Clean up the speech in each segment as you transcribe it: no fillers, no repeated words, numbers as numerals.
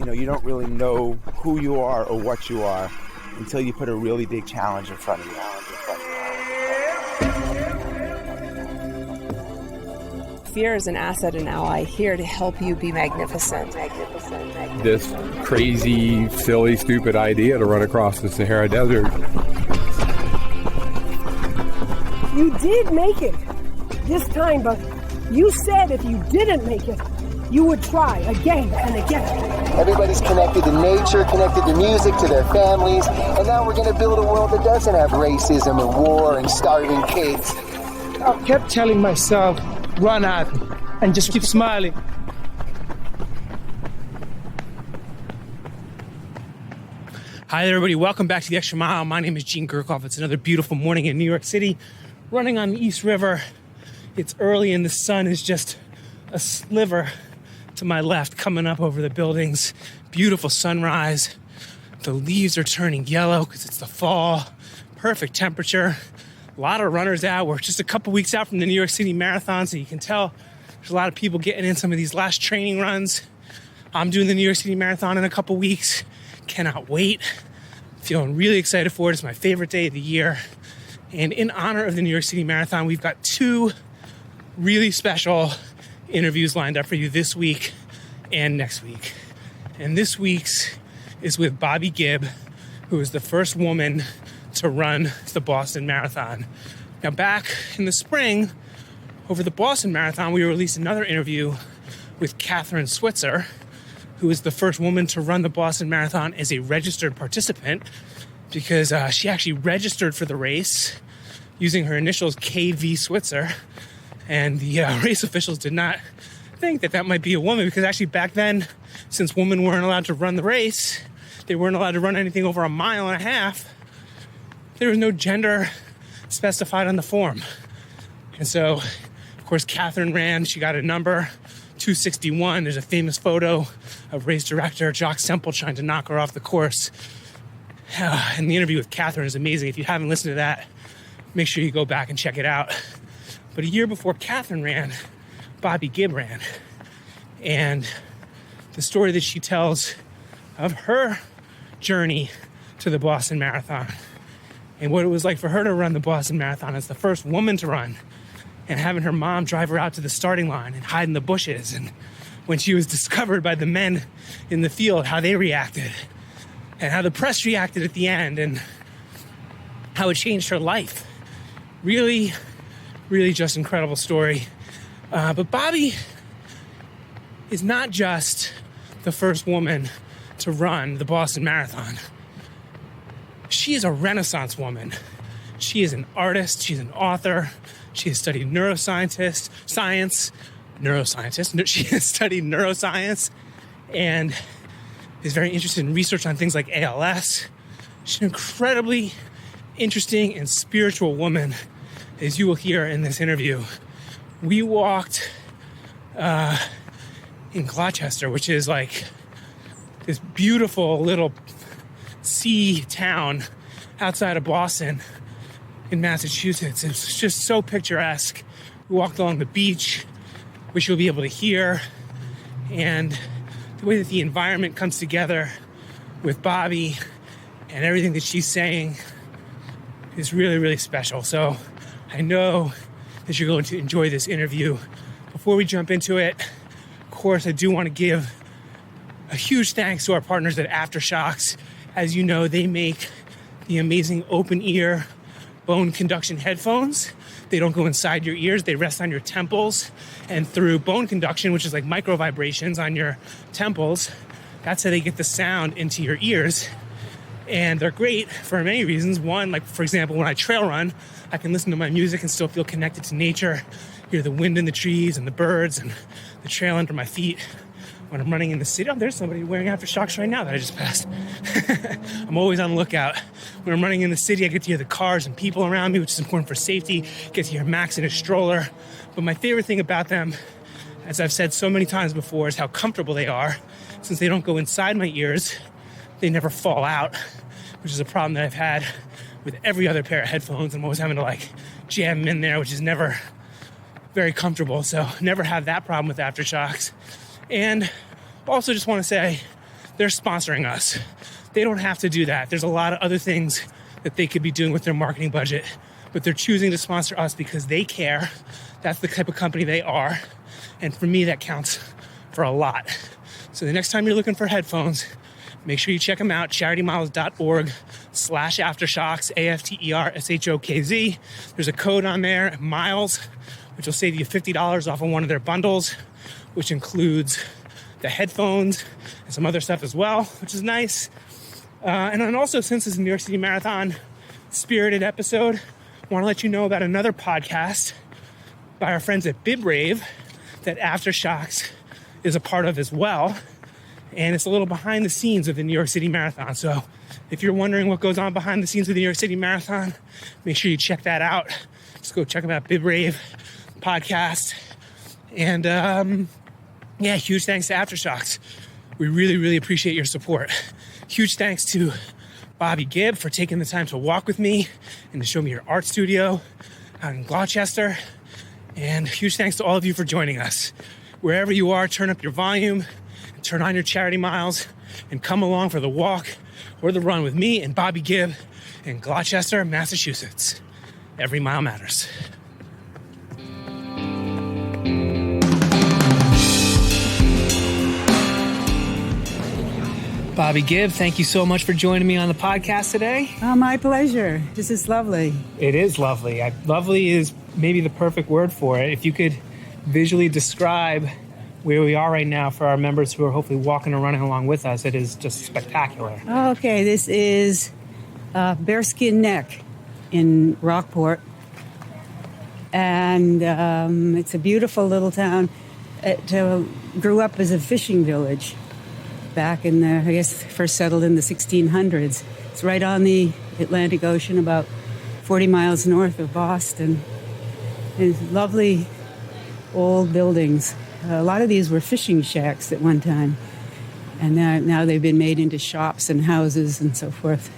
you don't really know who you are or what you are until you put a really big challenge in front of you. Fear is an asset and ally here to help you be magnificent. This crazy, silly, stupid idea to run across the Sahara Desert. You did make it this time, but you said if you didn't make it, you would try again and again. Everybody's connected to nature, connected to music, to their families, and now we're going to build a world that doesn't have racism and war and starving kids. I kept telling myself, run at me, and just keep smiling. Hi there, everybody. Welcome back to The Extra Mile. My name is Gene Gerkoff. It's another beautiful morning in New York City, running on the East River. It's early and the sun is just a sliver to my left coming up over the buildings. Beautiful sunrise. The leaves are turning yellow because it's the fall. Perfect temperature. A lot of runners out. We're just a couple weeks out from the New York City Marathon, so you can tell there's a lot of people getting in some of these last training runs. I'm doing the New York City Marathon in a couple weeks. Cannot wait. Feeling really excited for it. It's my favorite day of the year. And in honor of the New York City Marathon, we've got two really special interviews lined up for you this week and next week. And this week's is with Bobbi Gibb, who is the first woman to run the Boston Marathon. Now, back in the spring, over the Boston Marathon, we released another interview with Catherine Switzer, who is the first woman to run the Boston Marathon as a registered participant, because she actually registered for the race using her initials KV Switzer, and the race officials did not think that might be a woman, because actually back then, since women weren't allowed to run the race, they weren't allowed to run anything over 1.5 miles, there was no gender specified on the form. And so, of course, Catherine ran. She got a number, 261. There's a famous photo of race director Jock Semple trying to knock her off the course. And the interview with Catherine is amazing. If you haven't listened to that, make sure you go back and check it out. But a year before Catherine ran, Bobbi Gibb ran. And the story that she tells of her journey to the Boston Marathon and what it was like for her to run the Boston Marathon as the first woman to run, and having her mom drive her out to the starting line and hide in the bushes, and when she was discovered by the men in the field, how they reacted, and how the press reacted at the end, and how it changed her life. Really, really just incredible story. But Bobbi is not just the first woman to run the Boston Marathon. She is a Renaissance woman. She is an artist. She's an author. She has studied She has studied neuroscience and is very interested in research on things like ALS. She's an incredibly interesting and spiritual woman, as you will hear in this interview. We walked in Gloucester, which is like this beautiful little sea town outside of Boston in Massachusetts. It's just so picturesque. We walked along the beach, which you'll be able to hear, and the way that the environment comes together with Bobbi and everything that she's saying is really, really special. So I know that you're going to enjoy this interview. Before we jump into it, of course, I do want to give a huge thanks to our partners at Aftershocks. As you know, they make the amazing open ear bone conduction headphones. They don't go inside your ears, they rest on your temples, and through bone conduction, which is like micro vibrations on your temples, that's how they get the sound into your ears. And they're great for many reasons. One, like for example, when I trail run, I can listen to my music and still feel connected to nature, hear the wind in the trees and the birds and the trail under my feet. When I'm running in the city, there's somebody wearing Aftershocks right now that I just passed. I'm always on the lookout. When I'm running in the city, I get to hear the cars and people around me, which is important for safety. Get to hear Max in his stroller. But my favorite thing about them, as I've said so many times before, is how comfortable they are. Since they don't go inside my ears, they never fall out, which is a problem that I've had with every other pair of headphones. I'm always having to jam them in there, which is never very comfortable. So never have that problem with Aftershocks. And also just want to say they're sponsoring us. They don't have to do that. There's a lot of other things that they could be doing with their marketing budget, but they're choosing to sponsor us because they care. That's the type of company they are. And for me, that counts for a lot. So the next time you're looking for headphones, make sure you check them out, charitymiles.org/aftershocks, AFTERSHOKZ. There's a code on there, MILES, which will save you $50 off of one of their bundles, which includes the headphones and some other stuff as well, which is nice. And then also, since it's a New York City Marathon spirited episode, I want to let you know about another podcast by our friends at Bib Rave that Aftershocks is a part of as well. And it's a little behind the scenes of the New York City Marathon. So if you're wondering what goes on behind the scenes of the New York City Marathon, make sure you check that out. Just go check them out, Bib Rave podcast. And yeah, huge thanks to Aftershocks. We really, really appreciate your support. Huge thanks to Bobbi Gibb for taking the time to walk with me and to show me your art studio out in Gloucester. And huge thanks to all of you for joining us. Wherever you are, turn up your volume, and turn on your charity miles, and come along for the walk or the run with me and Bobbi Gibb in Gloucester, Massachusetts. Every mile matters. Bobbi Gibb, thank you so much for joining me on the podcast today. Oh, my pleasure. This is lovely. It is lovely. Lovely is maybe the perfect word for it. If you could visually describe where we are right now for our members who are hopefully walking or running along with us, it is just spectacular. Okay, this is Bearskin Neck in Rockport. And it's a beautiful little town. It grew up as a fishing village back in the, I guess, first settled in the 1600s. It's right on the Atlantic Ocean, about 40 miles north of Boston. It's lovely old buildings. A lot of these were fishing shacks at one time. And now they've been made into shops and houses and so forth.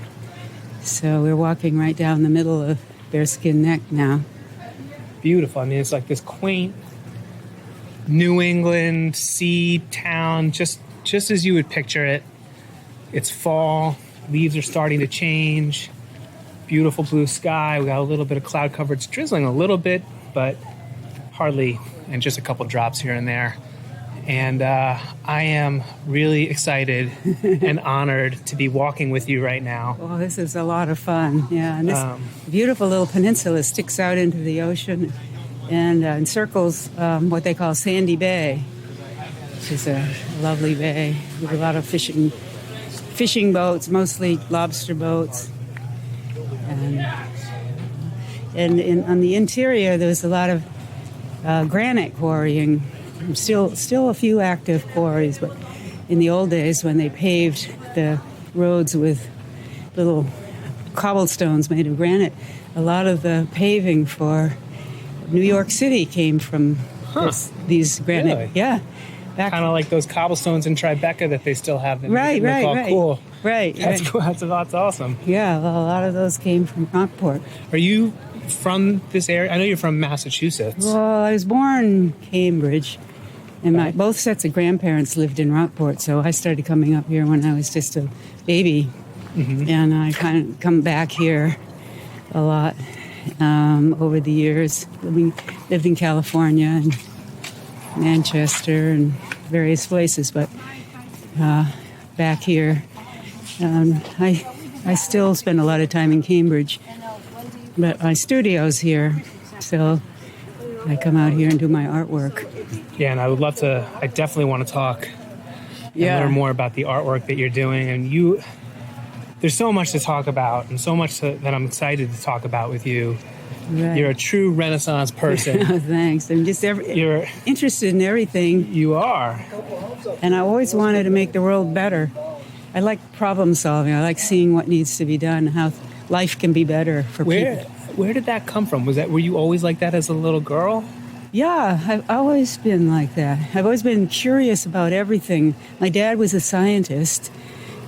So we're walking right down the middle of Bearskin Neck now. Beautiful. I mean, it's like this quaint New England sea town, just as you would picture it. It's fall, leaves are starting to change, beautiful blue sky. We got a little bit of cloud cover. It's drizzling a little bit, but hardly, and just a couple drops here and there. And I am really excited and honored to be walking with you right now. Well, this is a lot of fun. Yeah, and this beautiful little peninsula sticks out into the ocean and encircles what they call Sandy Bay, which is a lovely bay with a lot of fishing boats, mostly lobster boats. And on the interior, there's a lot of granite quarrying. Still a few active quarries, but in the old days when they paved the roads with little cobblestones made of granite, a lot of the paving for New York City came from these granite. Really? Yeah. Kind of like those cobblestones in Tribeca that they still have. Right. Cool. Right. That's cool. That's awesome. Yeah, well, a lot of those came from Rockport. Are you from this area? I know you're from Massachusetts. Well, I was born in Cambridge, and both sets of grandparents lived in Rockport, so I started coming up here when I was just a baby, and I kind of come back here a lot over the years. Lived in California and Manchester and various places, but back here, I still spend a lot of time in Cambridge, but my studio's here, so I come out here and do my artwork. Yeah, and I definitely want to talk and learn more about the artwork that you're doing. And there's so much to talk about and so much that I'm excited to talk about with you. Right. You're a true Renaissance person. Thanks. I'm just you're interested in everything. You are. And I always wanted to make the world better. I like problem solving. I like seeing what needs to be done, how life can be better for people. Where did that come from? Were you always like that as a little girl? Yeah, I've always been like that. I've always been curious about everything. My dad was a scientist,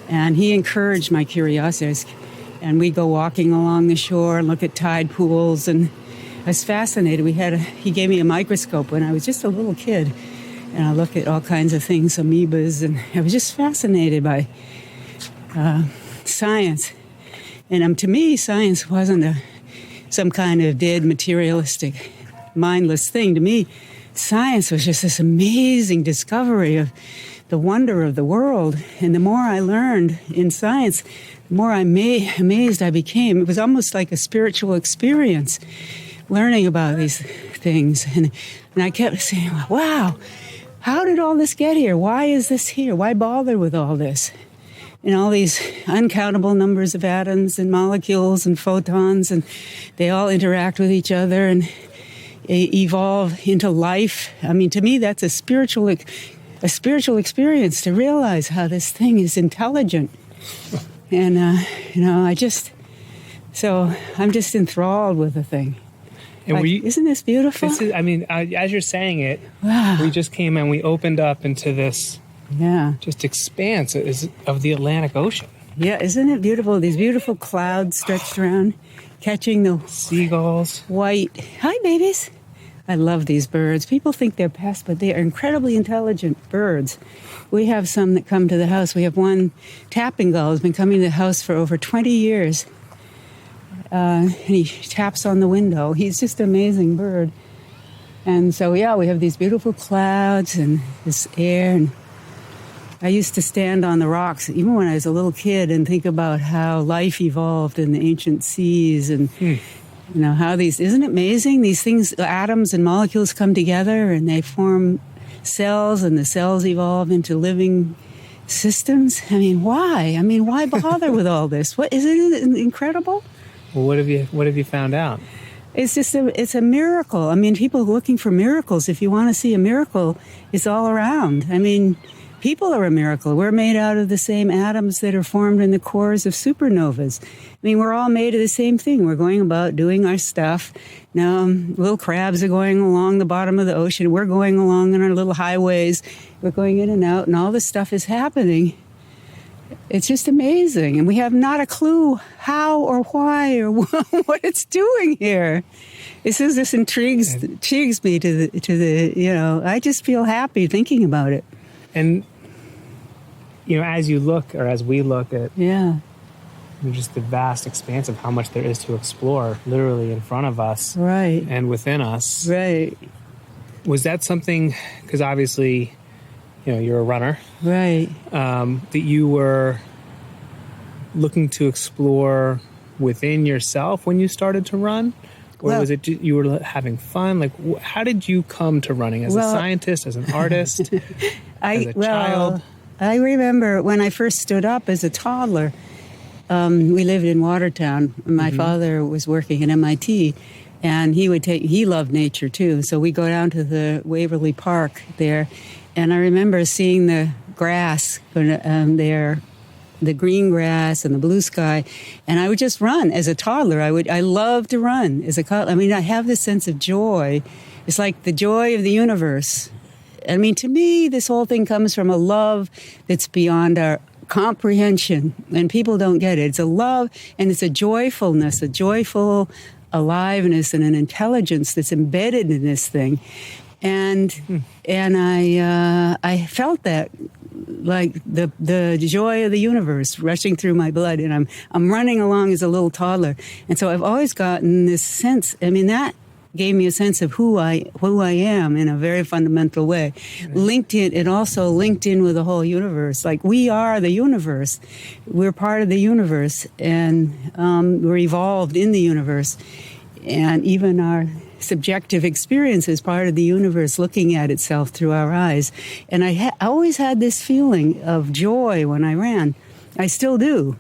and he encouraged my curiosity. And we'd go walking along the shore and look at tide pools, and I was fascinated. He gave me a microscope when I was just a little kid, And I look at all kinds of things, amoebas, and I was just fascinated by science. And to me, science wasn't some kind of dead, materialistic, mindless thing. To me, science was just this amazing discovery of the wonder of the world. And the more I learned in science, the more amazed I became. It was almost like a spiritual experience, learning about these things. And I kept saying, wow, how did all this get here? Why is this here? Why bother with all this? And all these uncountable numbers of atoms and molecules and photons, and they all interact with each other and evolve into life. I mean, to me, that's a spiritual experience to realize how this thing is intelligent. And, I'm just enthralled with the thing. And isn't this beautiful? As you're saying it, wow. We just came and we opened up into this just expanse of the Atlantic Ocean. Yeah, isn't it beautiful? These beautiful clouds stretched around, catching the seagulls. White. Hi, babies. I love these birds. People think they're pests, but they are incredibly intelligent birds. We have some that come to the house. We have one tapping gull who's been coming to the house for over 20 years. And he taps on the window. He's just an amazing bird. And so, we have these beautiful clouds and this air. And I used to stand on the rocks, even when I was a little kid, and think about how life evolved in the ancient seas and, how isn't it amazing? These things, atoms and molecules come together and they form cells, and the cells evolve into living systems. I mean, why? Why bother with all this? Isn't it incredible? Well, what have you found out? It's just it's a miracle. People are looking for miracles. If you want to see a miracle, it's all around. People are a miracle. We're made out of the same atoms that are formed in the cores of supernovas. We're all made of the same thing. We're going about doing our stuff. Now, little crabs are going along the bottom of the ocean. We're going along on our little highways. We're going in and out, and all this stuff is happening. It's just amazing. And we have not a clue how or why or what it's doing here. This intrigues me to the I just feel happy thinking about it. And, as you look, or as we look at just the vast expanse of how much there is to explore literally in front of us. Right. And within us. Right. Was that something, because obviously, you're a runner. Right. That you were looking to explore within yourself when you started to run? Or was it you were having fun? Like, how did you come to running? As a scientist, as an artist, as a child? I remember when I first stood up as a toddler, we lived in Watertown. My father was working at MIT, and he loved nature too. So we go down to the Waverly Park there, and I remember seeing the grass there, the green grass and the blue sky, and I would just run as a toddler. I loved to run as a toddler. I have this sense of joy. It's like the joy of the universe. To me, this whole thing comes from a love that's beyond our comprehension, and people don't get it. It's a love, and it's a joyfulness, a joyful aliveness and an intelligence that's embedded in this thing. And I felt that, like the joy of the universe rushing through my blood, and I'm running along as a little toddler. And so I've always gotten this sense. That gave me a sense of who I am in a very fundamental way. It also linked in with the whole universe. Like, we are the universe. We're part of the universe, and we're evolved in the universe. And even our subjective experience is part of the universe looking at itself through our eyes. And I always had this feeling of joy when I ran. I still do.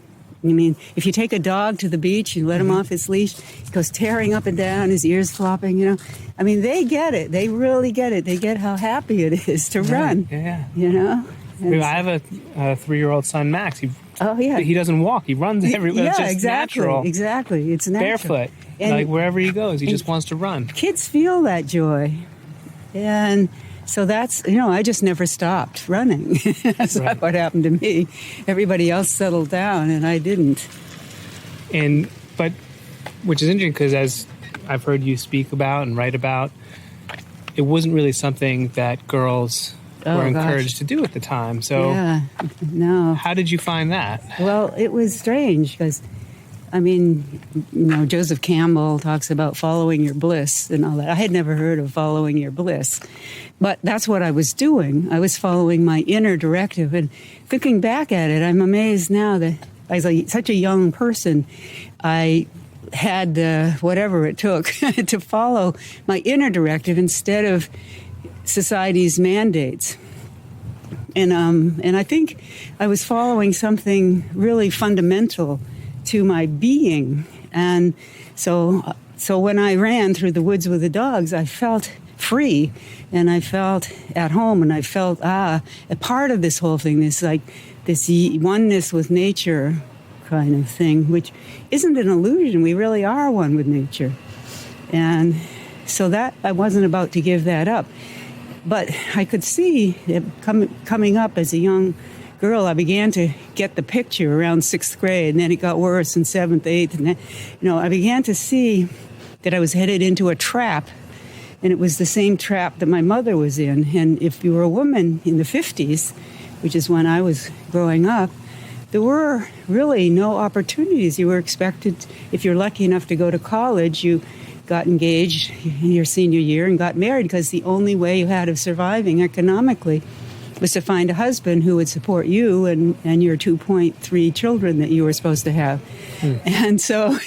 If you take a dog to the beach and let him off his leash, he goes tearing up and down, his ears flopping, they get it. They really get it. They get how happy it is to run. Yeah. I have a 3-year-old son, Max. He doesn't walk. He runs everywhere. It's just natural. Exactly. It's natural. Barefoot. And wherever he goes, he just wants to run. Kids feel that right. And so that's, I just never stopped running. That's not what happened to me. Everybody else settled down, and I didn't. But which is interesting, because as I've heard you speak about and write about, it wasn't really something that girls were gosh. encouraged to do at the time. So Yeah, no. how did you find that? Well, it was strange because, I mean, Joseph Campbell talks about following your bliss and all that. I had never heard of following your bliss, but that's what I was doing. I was following my inner directive. And thinking back at it, I'm amazed now that as such a young person, I had whatever it took to follow my inner directive instead of society's mandates. And I think I was following something really fundamental to my being. And so when I ran through the woods with the dogs, I felt free and I felt at home and I felt, a part of this whole thing, this oneness with nature kind of thing, which isn't an illusion. We really are one with nature. And so that I wasn't about to give that up. But I could see it coming up as a young girl. I began to get the picture around 6th grade, and then it got worse in 7th, 8th. And then, I began to see that I was headed into a trap, and it was the same trap that my mother was in. And if you were a woman in the 50s, which is when I was growing up, there were really no opportunities. You were expected, if you're lucky enough to go to college, you got engaged in your senior year and got married because the only way you had of surviving economically was to find a husband who would support you and your 2.3 children that you were supposed to have. And so,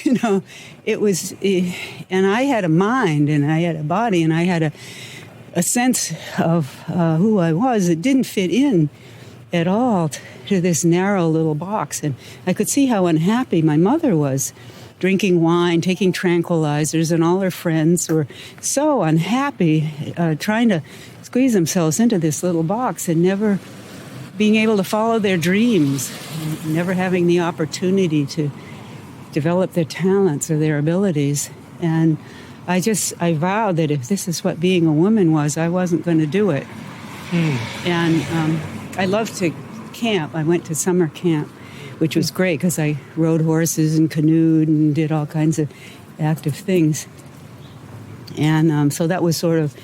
it was, and I had a mind and I had a body and I had a sense of who I was. It didn't fit in at all to this narrow little box. And I could see how unhappy my mother was, drinking wine, taking tranquilizers, and all her friends were so unhappy, trying to squeeze themselves into this little box and never being able to follow their dreams, never having the opportunity to develop their talents or their abilities. And I vowed that if this is what being a woman was, I wasn't going to do it. And I loved to camp. I went to summer camp, which was great because I rode horses and canoed and did all kinds of active things. And so that was sort of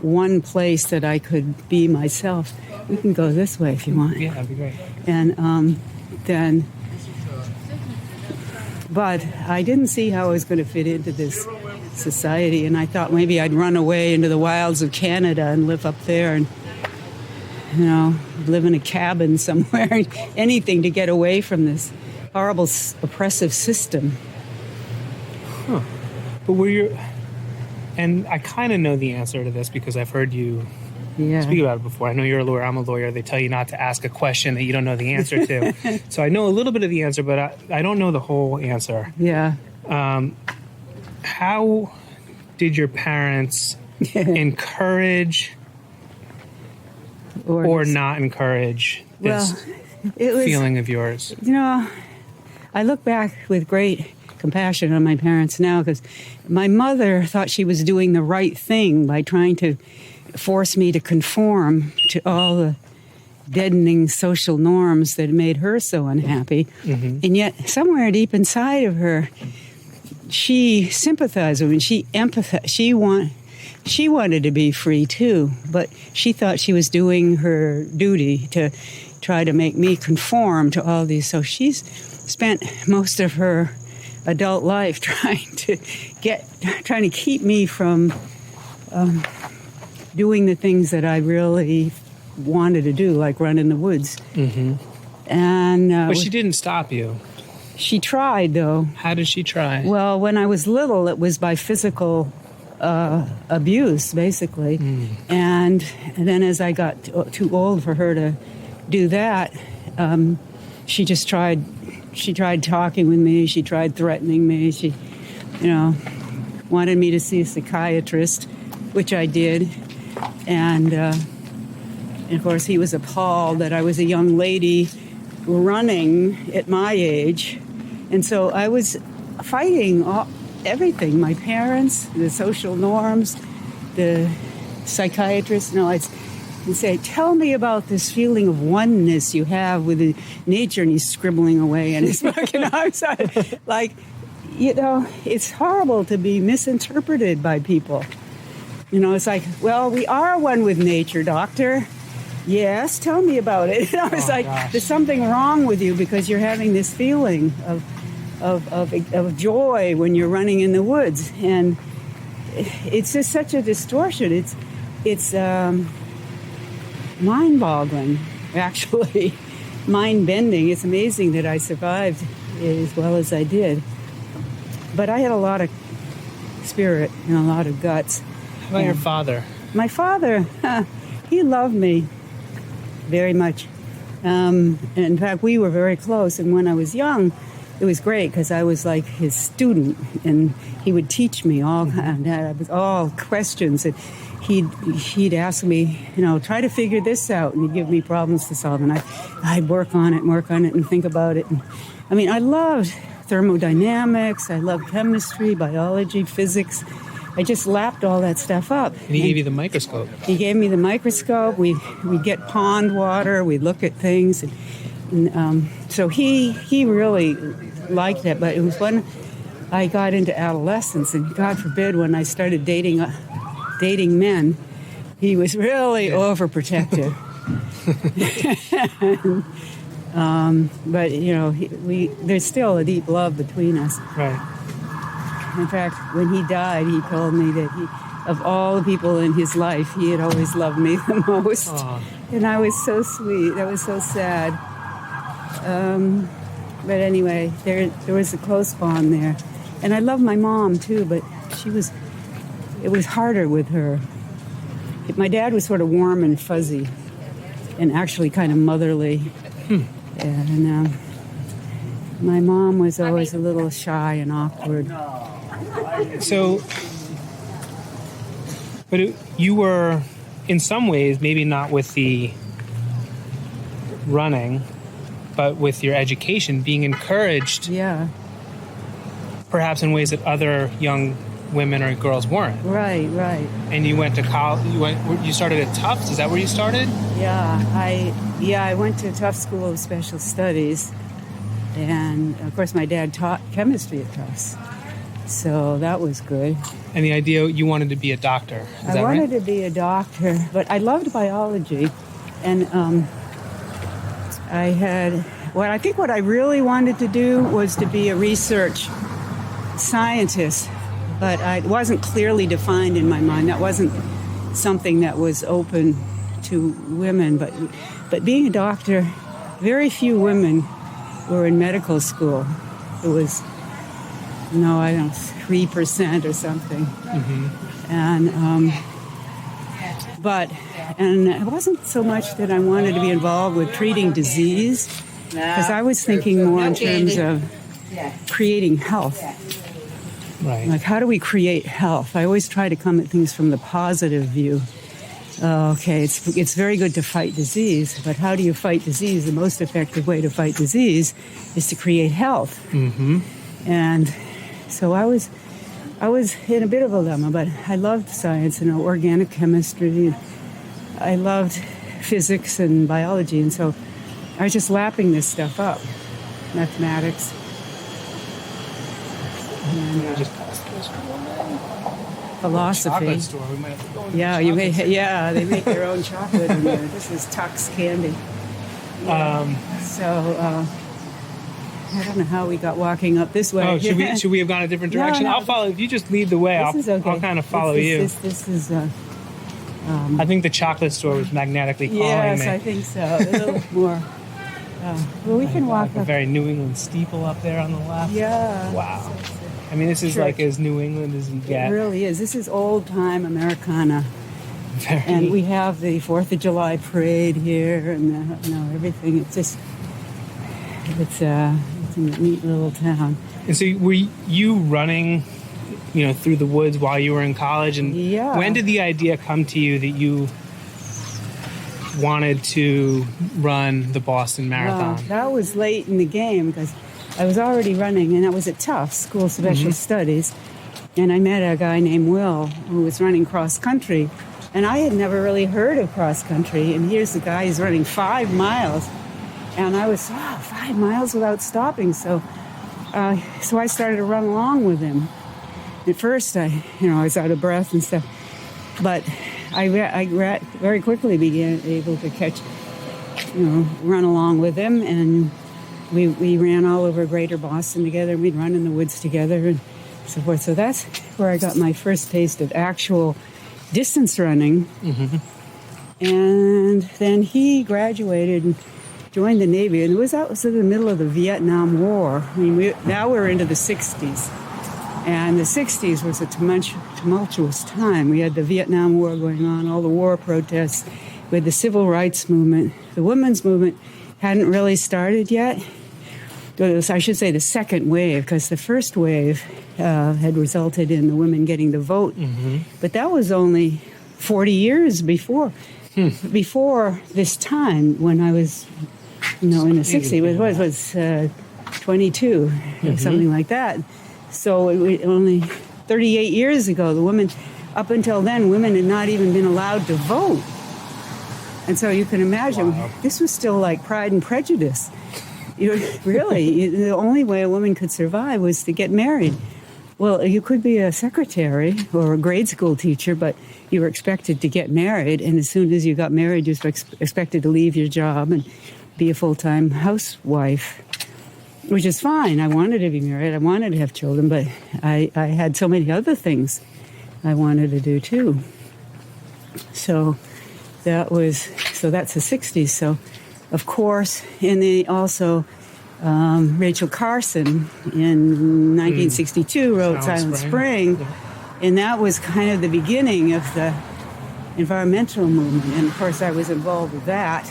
one place that I could be myself. We can go this way if you want. Yeah, that'd be great. And but I didn't see how I was going to fit into this society, and I thought maybe I'd run away into the wilds of Canada and live up there and, live in a cabin somewhere, anything to get away from this horrible, oppressive system. Huh. But were you... And I kind of know the answer to this because I've heard you speak about it before. I know you're a lawyer, I'm a lawyer. They tell you not to ask a question that you don't know the answer to. So I know a little bit of the answer, but I don't know the whole answer. Yeah. How did your parents encourage or not encourage this feeling of yours? I look back with great compassion on my parents now because my mother thought she was doing the right thing by trying to force me to conform to all the deadening social norms that made her so unhappy. And yet somewhere deep inside of her, she sympathized with me. She empathized. She wanted to be free too, but she thought she was doing her duty to try to make me conform to all these. So she's spent most of her adult life trying to keep me from doing the things that I really wanted to do, like run in the woods. And but she didn't stop you. She tried, though. How did she try? Well, when I was little, it was by physical abuse, basically. And then as I got too old for her to do that, she just tried. She tried talking with me. She tried threatening me. She, wanted me to see a psychiatrist, which I did. And of course, he was appalled that I was a young lady running at my age. And so I was fighting everything, my parents, the social norms, the psychiatrist. He'd say, tell me about this feeling of oneness you have with nature. And he's scribbling away in his book. I'm sorry. It's horrible to be misinterpreted by people. It's like, well, we are one with nature, doctor. Yes, tell me about it. And I was like, gosh. there's something wrong with you because you're having this feeling of joy when you're running in the woods. And it's just such a distortion. It's mind-boggling, actually. Mind-bending. It's amazing that I survived as well as I did. But I had a lot of spirit and a lot of guts. How about your father? My father, he loved me very much. In fact, we were very close. And when I was young, it was great because I was like his student, and he would teach me all questions. And he'd ask me, try to figure this out, and he'd give me problems to solve, and I'd work on it and think about it. And I loved thermodynamics. I loved chemistry, biology, physics. I just lapped all that stuff up. And he gave you the microscope. He gave me the microscope. We'd get pond water. We'd look at things. And so he really liked it. But it was when I got into adolescence, and God forbid, when I started dating men, he was really overprotective. But there's still a deep love between us. Right. In fact, when he died, he told me that of all the people in his life, he had always loved me the most. Aww. And I was so sweet. That was so sad. But anyway, there was a close bond there. And I love my mom, too, but it was harder with her. My dad was sort of warm and fuzzy and actually kind of motherly. And my mom was always a little shy and awkward. So, but you were, in some ways, maybe not with the running, but with your education, being encouraged. Yeah. Perhaps in ways that other young women or girls weren't. Right. And you went to college. You started at Tufts. Is that where you started? Yeah, I went to Tufts School of Special Studies, and of course my dad taught chemistry at Tufts, so that was good. And the idea you wanted to be a doctor. Is that I right? wanted to be a doctor, but I loved biology, and I think what I really wanted to do was to be a research scientist, but it wasn't clearly defined in my mind. That wasn't something that was open to women, but being a doctor, very few women were in medical school. It was, 3% or something. Mm-hmm. And it wasn't so much that I wanted to be involved with treating disease, because I was thinking more in terms of creating health. Right. Like, how do we create health? I always try to come at things from the positive view. Okay, it's very good to fight disease, but how do you fight disease? The most effective way to fight disease is to create health. Mm-hmm. And so I was in a bit of a dilemma, but I loved science and organic chemistry. And I loved physics and biology, and so I was just lapping this stuff up, mathematics. And, philosophy. Chocolate store. We might have to go in They make their own chocolate in there. This is Tux candy. Yeah. I don't know how we got walking up this way. Oh, should we have gone a different direction? No. I'll follow. If you just lead the way, I'll kind of follow you. This is. I think the chocolate store was magnetically calling me. Yes, I think so. A little more. Well, we can walk a up. very New England steeple up there on the left. Yeah. Wow. I mean, this is like as New England as you get. It really is. This is old-time Americana. Very. And we have the 4th of July parade here and everything. It's a neat little town. And so were you running, through the woods while you were in college? And yeah. When did the idea come to you that you wanted to run the Boston Marathon? Well, that was late in the game because I was already running, and I was at Tufts School of Special Studies, and I met a guy named Will who was running cross country, and I had never really heard of cross country, and here's the guy who's running 5 miles, and I was 5 miles without stopping, so I started to run along with him. At first, I was out of breath and stuff, but I very quickly began able to catch, run along with him, and we ran all over Greater Boston together. We'd run in the woods together and so forth. So that's where I got my first taste of actual distance running. Mm-hmm. And then he graduated and joined the Navy, and that was in the middle of the Vietnam War. I mean, now we're into the 60s. And the 60s was a tumultuous time. We had the Vietnam War going on, all the war protests, with the civil rights movement. The women's movement hadn't really started yet. I should say the second wave, because the first wave had resulted in the women getting the vote. Mm-hmm. But that was only 40 years before. Before this time, when I was, in the 60s, it was 22, mm-hmm. something like that. So only 38 years ago, the women, up until then, women had not even been allowed to vote. And so you can imagine, This was still like Pride and Prejudice. The only way a woman could survive was to get married. Well, you could be a secretary or a grade school teacher, but you were expected to get married. And as soon as you got married, you were expected to leave your job and be a full-time housewife. Which is fine. I wanted to be married. I wanted to have children, but I had so many other things I wanted to do too. So that's the 60s. So, of course, and also Rachel Carson in 1962 wrote Silent Spring, yeah. And that was kind of the beginning of the environmental movement. And of course, I was involved with that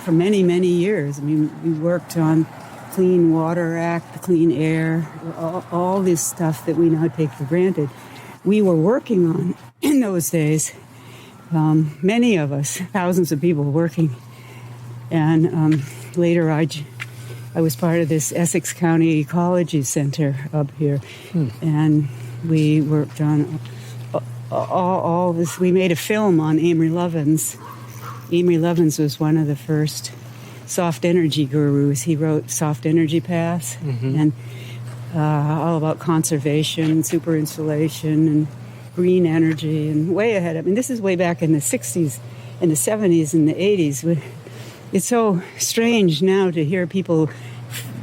for many, many years. I mean, we worked on Clean Water Act, the Clean Air, all this stuff that we now take for granted. We were working on in those days, many of us, thousands of people working. And later I was part of this Essex County Ecology Center up here. And we worked on all this. We made a film on Amory Lovins. Amory Lovins was one of the first soft energy gurus. He wrote Soft Energy Paths, mm-hmm. and all about conservation, super insulation, and green energy, and way ahead. I mean, this is way back in the 60s, in the 70s, and the 80s. It's so strange now to hear people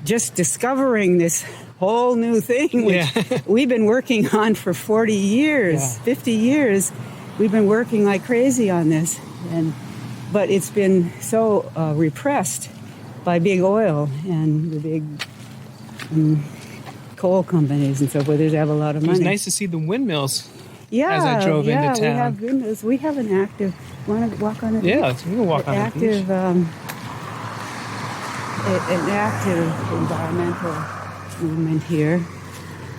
just discovering this whole new thing, which we've been working on for 40 years, 50 years. We've been working like crazy on this, but it's been so repressed by big oil and the big coal companies and so forth. They have a lot of money. It was nice to see the windmills as I drove into town. Yeah, we have windmills. We have an active... Want to walk on it? Yeah, we can walk on it. An active environmental movement here.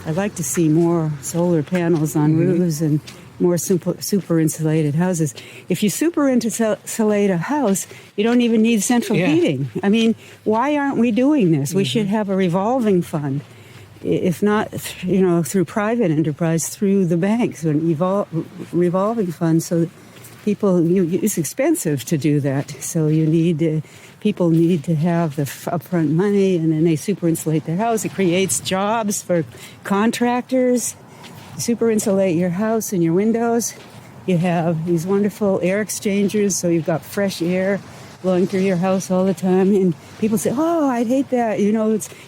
I'd like to see more solar panels on roofs and more super insulated houses. If you super insulate a house, you don't even need central heating. I mean, why aren't we doing this? Mm-hmm. We should have a revolving fund. If not, through private enterprise, through the banks, an revolving fund, so that people, it's expensive to do that. So people need to have the upfront money, and then they super insulate their house. It creates jobs for contractors. Super insulate your house and your windows. You have these wonderful air exchangers, so you've got fresh air blowing through your house all the time. And people say, "Oh, I'd hate that.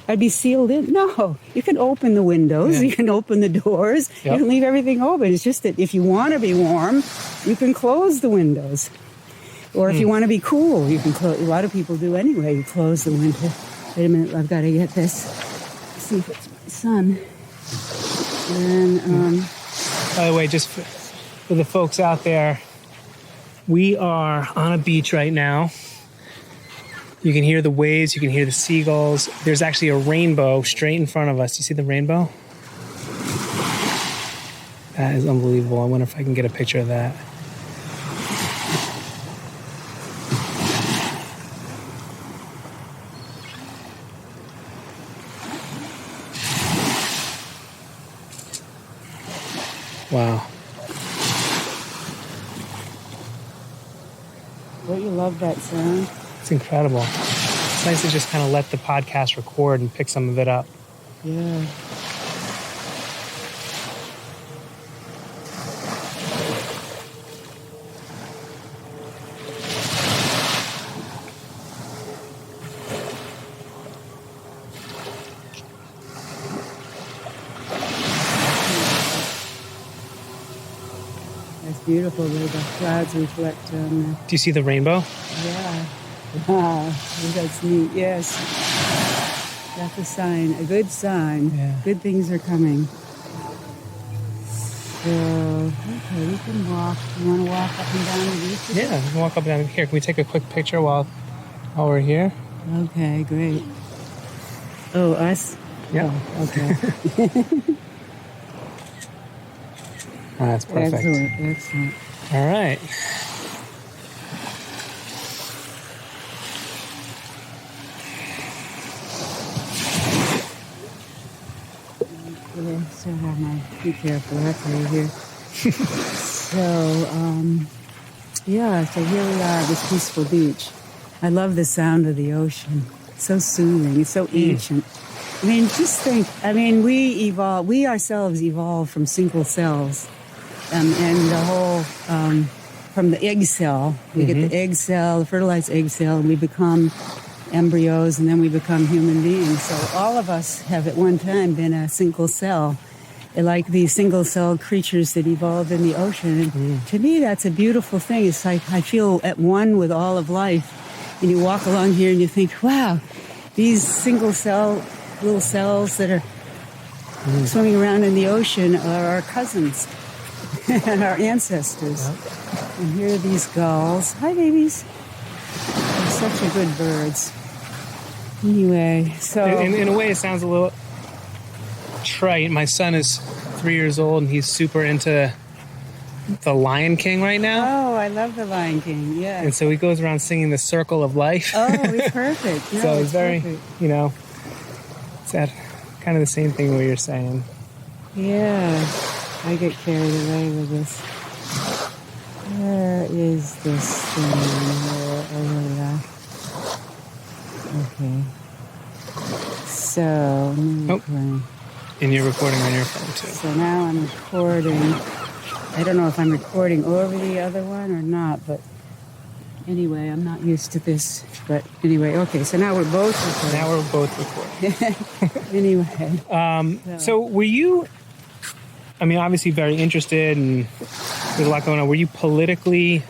I'd be sealed in." No, you can open the windows. You can open the doors. Yep. You can leave everything open. It's just that if you want to be warm, you can close the windows. Or if you want to be cool, you can close. A lot of people do anyway. You close the window. Wait a minute, I've got to get this. Let's see if it's my son. And by the way, just for the folks out there, we are on a beach right now. You can hear the waves, you can hear the seagulls. There's actually a rainbow straight in front of us. You see the rainbow? That is unbelievable. I wonder if I can get a picture of that. Wow. Don't you love that sound? It's incredible. It's nice to just kind of let the podcast record and pick some of it up. Yeah. beautiful where the clouds reflect on the... Do you see the rainbow? Yeah. Wow, that's neat, yes. That's a sign, a good sign. Yeah. Good things are coming. So, okay, we can walk. You want to walk up and down the beach? Yeah, we can walk up and down here. Can we take a quick picture while we're here? Okay, great. Oh, us? Yeah. Oh, okay. That's perfect. Excellent. All right. Yeah, so have my, be careful, that's right here. So here we are at this peaceful beach. I love the sound of the ocean. It's so soothing, it's so ancient. I mean, just think, we ourselves evolved from single cells. And the whole, from the egg cell, we get the egg cell, the fertilized egg cell, and we become embryos, and then we become human beings. So all of us have at one time been a single cell, like these single cell creatures that evolved in the ocean. And to me, that's a beautiful thing. It's like I feel at one with all of life. And you walk along here and you think, wow, these single cell little cells that are swimming around in the ocean are our cousins and our ancestors. Yep. And here are these gulls. Hi, babies. They're such a good birds. Anyway, so... In a way, it sounds a little trite. My son is 3 years old, and he's super into the Lion King right now. Oh, I love the Lion King, yeah. And so he goes around singing the Circle of Life. Oh, it's perfect. No, so it's very, perfect. It's that kind of the same thing what you're saying. Yeah, I get carried away with this. Where is this thing? Oh, yeah. Okay. So, And you're recording on your phone, too. So now I'm recording. I don't know if I'm recording over the other one or not, but anyway, I'm not used to this. But anyway, okay, so now we're both recording. Now we're both recording. Anyway. So were you, obviously very interested and there's a lot going on. Were you politically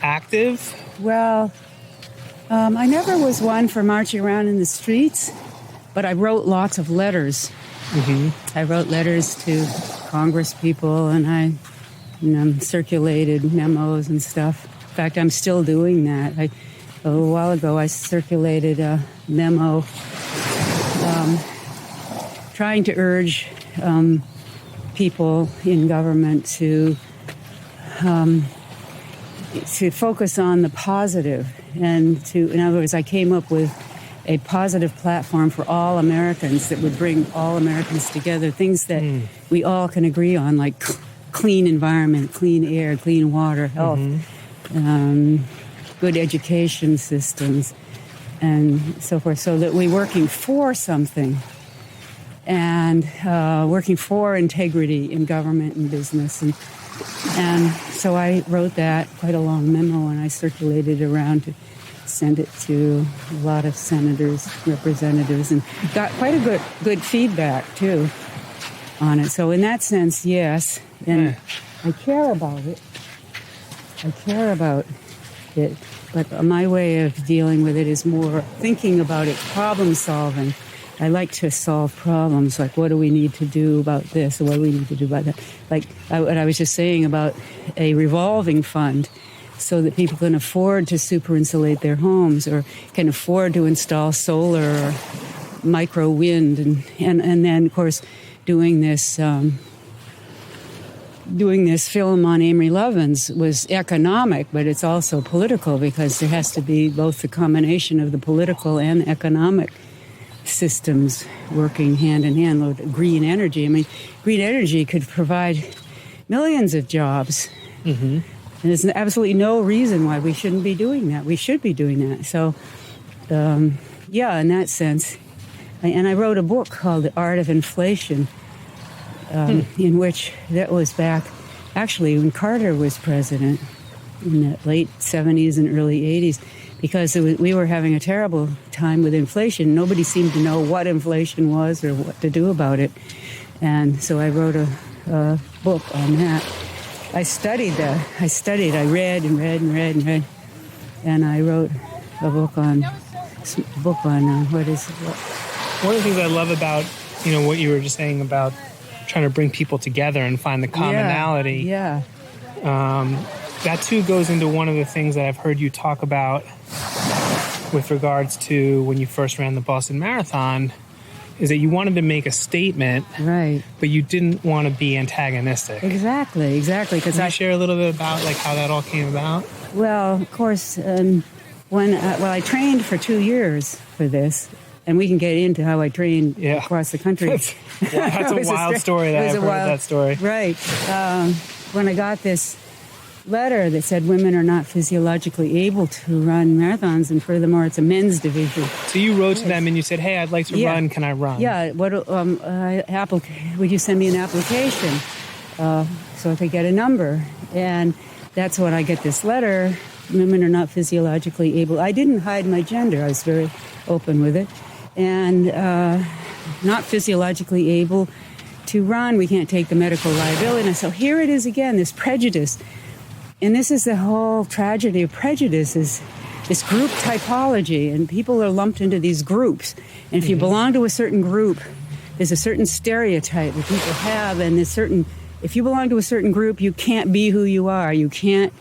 active? Well, I never was one for marching around in the streets, but I wrote lots of letters. Mm-hmm. I wrote letters to Congress people, and I circulated memos and stuff. In fact, I'm still doing that. A little while ago, I circulated a memo trying to urge people in government to focus on the positive, and in other words, I came up with a positive platform for all Americans that would bring all Americans together, things that we all can agree on, like clean environment, clean air, clean water, health, good education systems, and so forth, so that we're working for something and working for integrity in government and business. And so I wrote that, quite a long memo, and I circulated it around to send it to a lot of senators, representatives, and got quite a good feedback, too, on it. So in that sense, yes, and I care about it. But my way of dealing with it is more thinking about it, problem solving. I like to solve problems, like what do we need to do about this, or what do we need to do about that. Like what I was just saying about a revolving fund, so that people can afford to super insulate their homes or can afford to install solar or micro wind. And then, of course, doing this film on Amory Lovins was economic, but it's also political, because there has to be both the combination of the political and economic systems working hand in hand. Green energy. Green energy could provide millions of jobs. Mm-hmm. And there's absolutely no reason why we shouldn't be doing that. We should be doing that. So, in that sense. And I wrote a book called The Art of Inflation, in which that was back, actually, when Carter was president in the late 70s and early 80s, because we were having a terrible time with inflation. Nobody seemed to know what inflation was or what to do about it. And so I wrote a book on that. I studied that. I read and read and read and read. And I wrote a book on what is it? One of the things I love about, what you were just saying about trying to bring people together and find the commonality. Yeah. That too goes into one of the things that I've heard you talk about with regards to when you first ran the Boston Marathon, is that you wanted to make a statement, right? But you didn't want to be antagonistic. Exactly. Because Can you share a little bit about how that all came about? Well, of course, I trained for 2 years for this, and we can get into how I trained across the country. That's a wild story. I've heard that story. Right. When I got this letter that said women are not physiologically able to run marathons, and furthermore, it's a men's division. So you wrote to them and you said, "Hey, I'd like to run. Can I run?" Yeah. Would you send me an application so I could get a number? And that's when I get this letter. Women are not physiologically able. I didn't hide my gender. I was very open with it, and not physiologically able to run. We can't take the medical liability. And so here it is again, this prejudice. And this is the whole tragedy of prejudice, is this group typology, and people are lumped into these groups. And if you belong to a certain group, there's a certain stereotype that people have, and if you belong to a certain group, you can't be who you are. You can't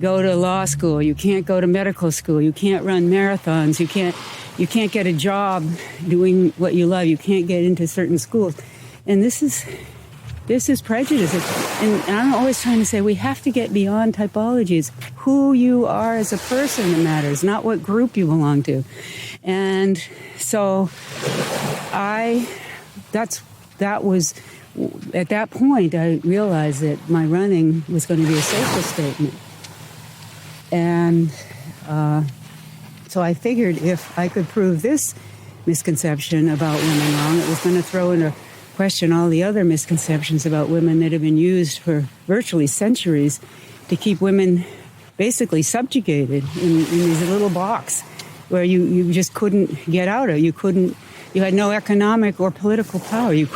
go to law school. You can't go to medical school. You can't run marathons. You can't get a job doing what you love. You can't get into certain schools. And this is prejudice. And I'm always trying to say we have to get beyond typologies. Who you are as a person that matters, not what group you belong to. And so at that point, I realized that my running was going to be a social statement. And so I figured if I could prove this misconception about women wrong, it was going to throw into question all the other misconceptions about women that have been used for virtually centuries to keep women basically subjugated in these little box where you just couldn't get out of. You had no economic or political power. You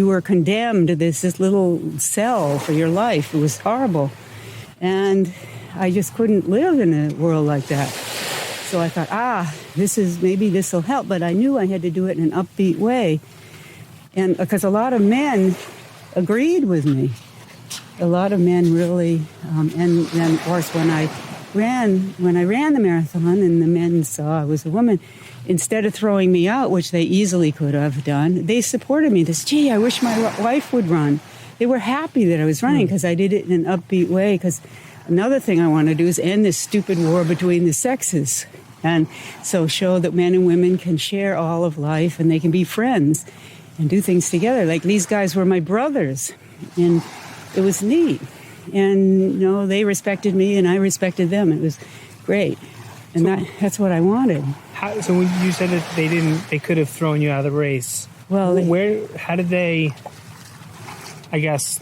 were condemned to this little cell for your life. It was horrible. And I just couldn't live in a world like that. So I thought, maybe this will help. But I knew I had to do it in an upbeat way. And because a lot of men agreed with me. A lot of men really, and then of course when I ran the marathon and the men saw I was a woman, instead of throwing me out, which they easily could have done, they supported me. They said, "Gee, I wish my wife would run." They were happy that I was running because I did it in an upbeat way. Because another thing I want to do is end this stupid war between the sexes. And so show that men and women can share all of life and they can be friends and do things together. Like these guys were my brothers. And it was neat. And, they respected me and I respected them. It was great. And that's what I wanted. So when you said that they could have thrown you out of the race. Well, how did they, I guess,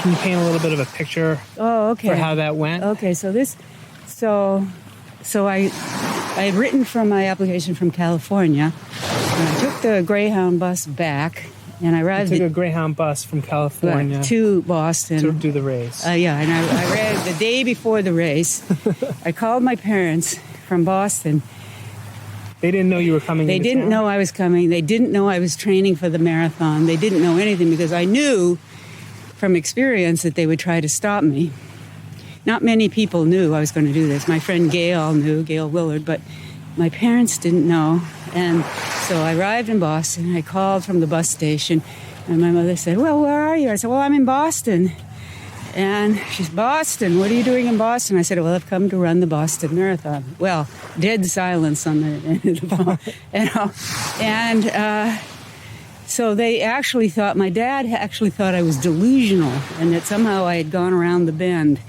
can you paint a little bit of a picture for how that went? Okay, so I had written from my application from California, and I took the Greyhound bus back, and I arrived. You took a Greyhound bus from California to Boston to do the race. And I read the day before the race. I called my parents from Boston. They didn't know you were coming. They didn't know I was coming. They didn't know I was training for the marathon. They didn't know anything because I knew from experience that they would try to stop me. Not many people knew I was going to do this. My friend Gail knew, Gail Willard, but my parents didn't know. And so I arrived in Boston. I called from the bus station, and my mother said, "Well, where are you?" I said, "Well, I'm in Boston." And she said, "Boston? What are you doing in Boston?" I said, "Well, I've come to run the Boston Marathon." Well, dead silence on the end of the phone. And so they actually thought, my dad actually thought I was delusional and that somehow I had gone around the bend.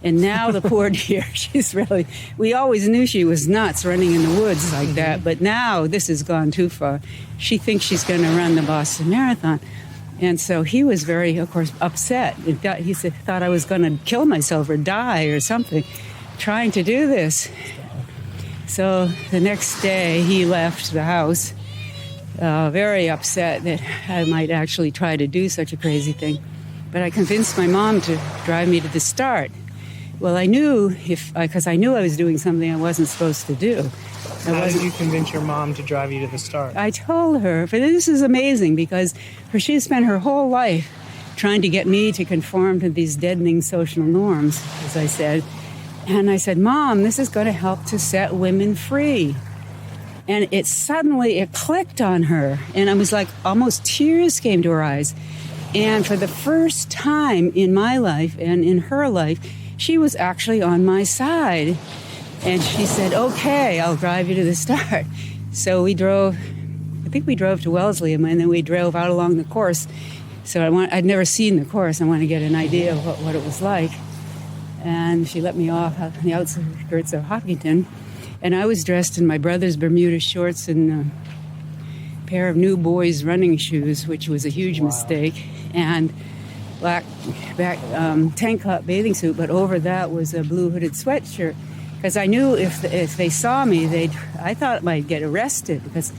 And now the poor dear, we always knew she was nuts running in the woods like that, but now this has gone too far. She thinks she's going to run the Boston Marathon. And so he was very, of course, upset. He thought I was going to kill myself or die or something trying to do this. So the next day he left the house very upset that I might actually try to do such a crazy thing. But I convinced my mom to drive me to the start. Well, I knew because I knew I was doing something I wasn't supposed to do. How did you convince your mom to drive you to the start? I told her, but this is amazing because she spent her whole life trying to get me to conform to these deadening social norms, as I said. And I said, Mom, this is going to help to set women free. And it suddenly clicked on her. And I was like, almost tears came to her eyes. And for the first time in my life and in her life, she was actually on my side. And she said, okay, I'll drive you to the start. So we drove, I think we drove to Wellesley, and then we drove out along the course. So I'd never seen the course. I wanted to get an idea of what it was like. And she let me off on the outskirts of Hopkinton. And I was dressed in my brother's Bermuda shorts and a pair of new boys' running shoes, which was a huge mistake, and black tank top bathing suit. But over that was a blue hooded sweatshirt. Because I knew if they saw me, I thought I might get arrested because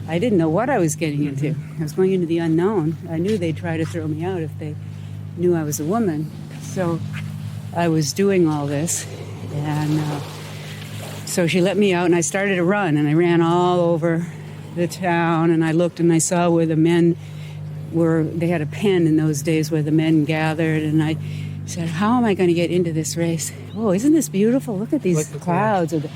I didn't know what I was getting into. I was going into the unknown. I knew they'd try to throw me out if they knew I was a woman. So I was doing all this. And so she let me out, and I started to run. And I ran all over the town, and I looked, and I saw where the men were. They had a pen in those days where the men gathered, and I said, how am I going to get into this race? Oh, isn't this beautiful? Look at these clouds with the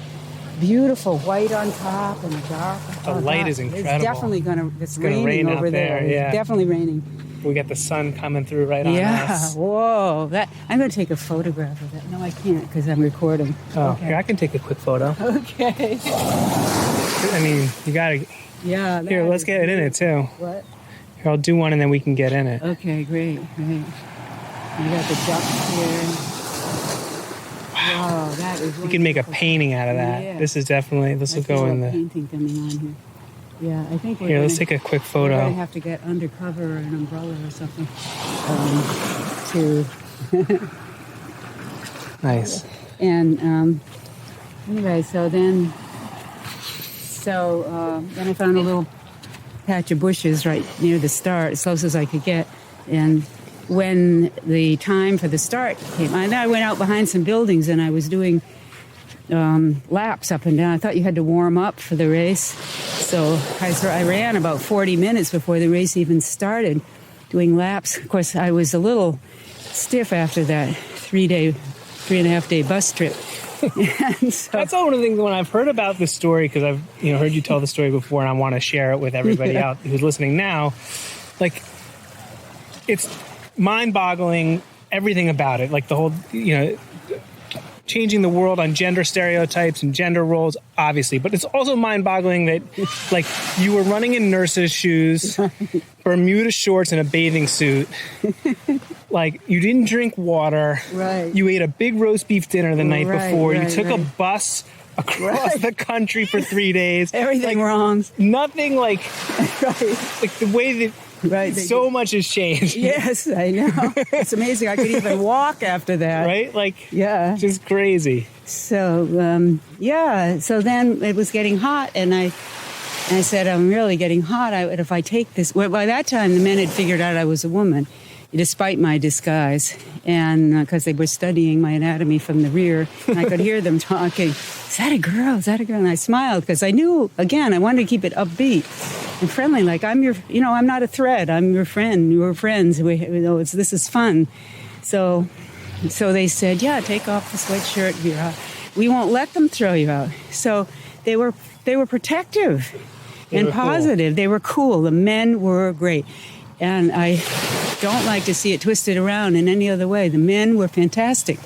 beautiful white on top and the dark. The light is incredible. It's definitely it's gonna raining rain over out there. Yeah. It's definitely raining. We got the sun coming through right on us. Yeah, whoa. I'm going to take a photograph of that. No, I can't because I'm recording. Oh, okay. Here, I can take a quick photo. Okay. I mean, you got to... Yeah. Here, let's get it in it, too. What? Here, I'll do one, and then we can get in it. Okay, great. You got the ducks here. Wow, that is wonderful. You can make a painting out of that. Yeah. This is definitely... This will go in the... painting coming on here. Yeah, I think Here, let's take a quick photo. We're going to have to get undercover or an umbrella or something to... Nice. And anyway, then I found a little patch of bushes right near the start, as close as I could get. And when the time for the start came, I went out behind some buildings and I was doing laps up and down. I thought you had to warm up for the race. So I ran about 40 minutes before the race even started, doing laps. Of course, I was a little stiff after that 3.5 day bus trip. And so, that's one of the things when I've heard about this story, because I've heard you tell the story before, and I want to share it with everybody out who's listening now. Like, it's mind-boggling, everything about it. Like the whole, changing the world on gender stereotypes and gender roles, obviously. But it's also mind-boggling that, like, you were running in nurse's shoes, Bermuda shorts, and a bathing suit. Like, you didn't drink water. Right. You ate a big roast beef dinner the night before. Right, you took a bus across the country for 3 days. Everything wrong. Nothing like the way that so much has changed. Yes, I know. It's amazing. I could even walk after that. Right? Like, yeah. Just crazy. So, So then it was getting hot, and I said, I'm really getting hot. If I take this... Well, by that time, the men had figured out I was a woman, despite my disguise, and because they were studying my anatomy from the rear, and I could hear them talking, is that a girl? Is that a girl? And I smiled, because I knew, again, I wanted to keep it upbeat and friendly, like I'm I'm not a threat, I'm your friend, we're friends, this is fun. So they said, yeah, take off the sweatshirt, we won't let them throw you out. So they were protective and positive. Cool. They were cool. The men were great. And I don't like to see it twisted around in any other way. The men were fantastic.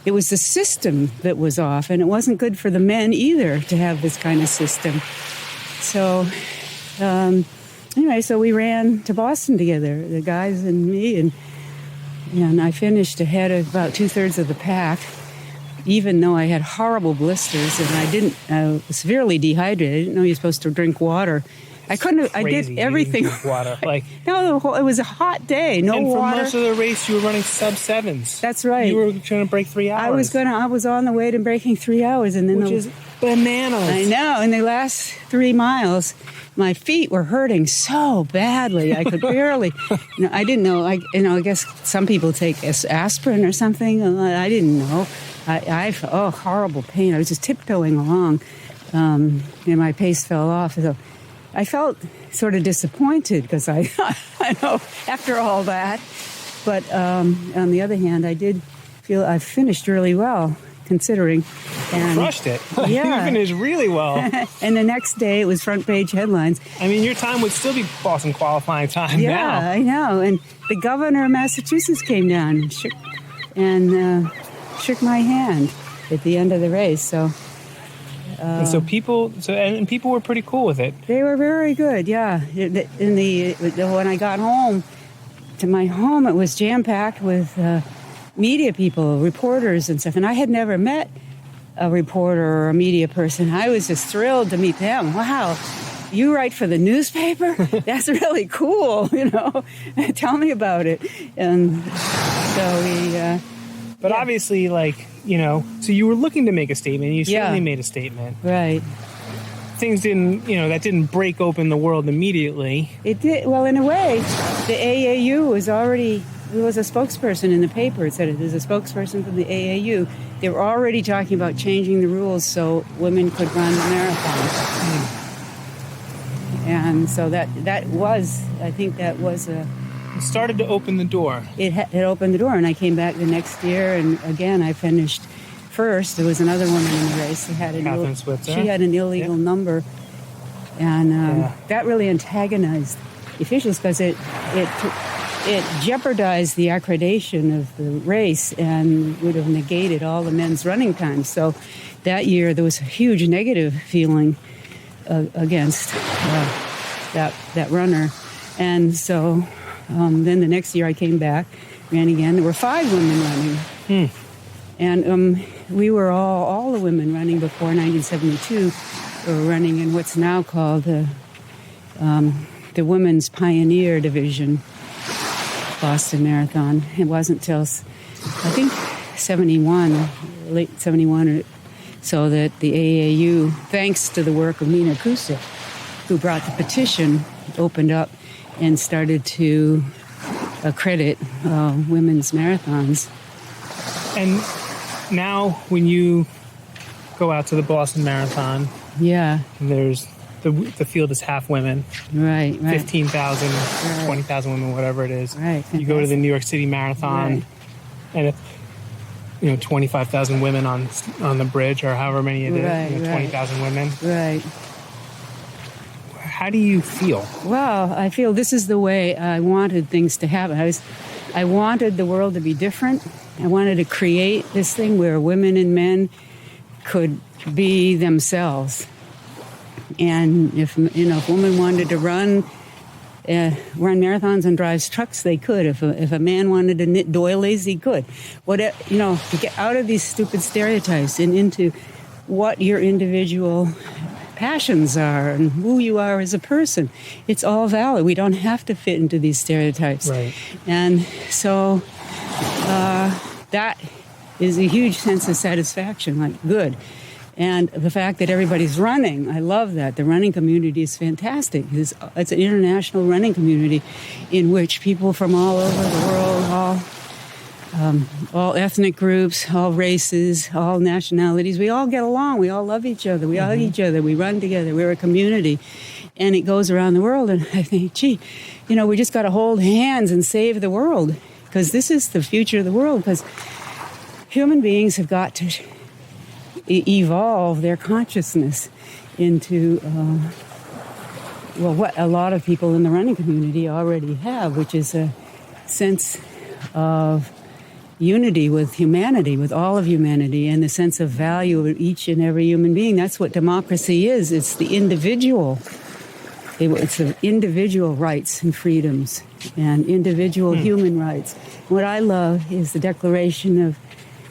It was the system that was off, and it wasn't good for the men either to have this kind of system. So, so we ran to Boston together, the guys and me, and I finished ahead of about 2/3 of the pack, even though I had horrible blisters, and I was severely dehydrated. I didn't know you're supposed to drink water I couldn't. I Crazy. did everything. You didn't drink water. Like, No, it was a hot day. No and for water. most of the race, you were running sub-7s. That's right. You were trying to break 3 hours. I was on the way to breaking 3 hours, and then which is bananas. I know. In the last 3 miles, my feet were hurting so badly. I could barely. I didn't know. I guess some people take aspirin or something. I didn't know. I horrible pain. I was just tiptoeing along, and my pace fell off. So I felt sort of disappointed because I know after all that. But on the other hand, I did feel I finished really well, considering. And crushed it. Yeah. You finished really well. And the next day, it was front page headlines. I mean, your time would still be Boston qualifying time now. Yeah, I know. And the governor of Massachusetts came down and shook my hand at the end of the race. So. And so people were pretty cool with it. They were very good, yeah. When I got home, to my home, it was jam-packed with media people, reporters and stuff. And I had never met a reporter or a media person. I was just thrilled to meet them. Wow, you write for the newspaper? That's really cool, Tell me about it. And so we... But obviously, so you were looking to make a statement. You certainly made a statement. Right. Things didn't, that didn't break open the world immediately. It did. Well, in a way, the AAU was already, there was a spokesperson in the paper. It said it was a spokesperson from the AAU. They were already talking about changing the rules so women could run marathons. And so that was, I think that was a... It started to open the door. It opened the door, and I came back the next year, and again, I finished first. There was another woman in the race who had she had an illegal number, and that really antagonized the officials because it jeopardized the accreditation of the race and would have negated all the men's running times. So that year, there was a huge negative feeling against that runner, and so... then the next year I came back, ran again. There were 5 women running. And we were all the women running before 1972 were running in what's now called the Women's Pioneer Division Boston Marathon. It wasn't till, I think, 71, late 71, or so that the AAU, thanks to the work of Nina Kusick, who brought the petition, opened up and started to accredit women's marathons. And now when you go out to the Boston Marathon, there's the field is half women. Right. 15,000, 20,000 women, whatever it is. Right. You go to the New York City Marathon, and it's 25,000 women on the bridge, or however many it is, 20,000 women. Right. How do you feel? Well, I feel this is the way I wanted things to happen. I wanted the world to be different. I wanted to create this thing where women and men could be themselves. And if a woman wanted to run marathons and drives trucks, they could. If a man wanted to knit doilies, he could. To get out of these stupid stereotypes and into what your individual passions are and who you are as a person. It's all valid. We don't have to fit into these stereotypes. Right. And so that is a huge sense of satisfaction, like good. And the fact that everybody's running, I love that. The running community is fantastic. It's an international running community in which people from all over the world, all ethnic groups, all races, all nationalities, we all get along. We all love each other. We hug each other. We run together. We're a community. And it goes around the world. And I think, we just got to hold hands and save the world, because this is the future of the world, because human beings have got to evolve their consciousness into what a lot of people in the running community already have, which is a sense of unity with humanity, with all of humanity, and the sense of value of each and every human being. That's what democracy is. It's the individual. It's the individual rights and freedoms and individual human rights. What I love is the Declaration of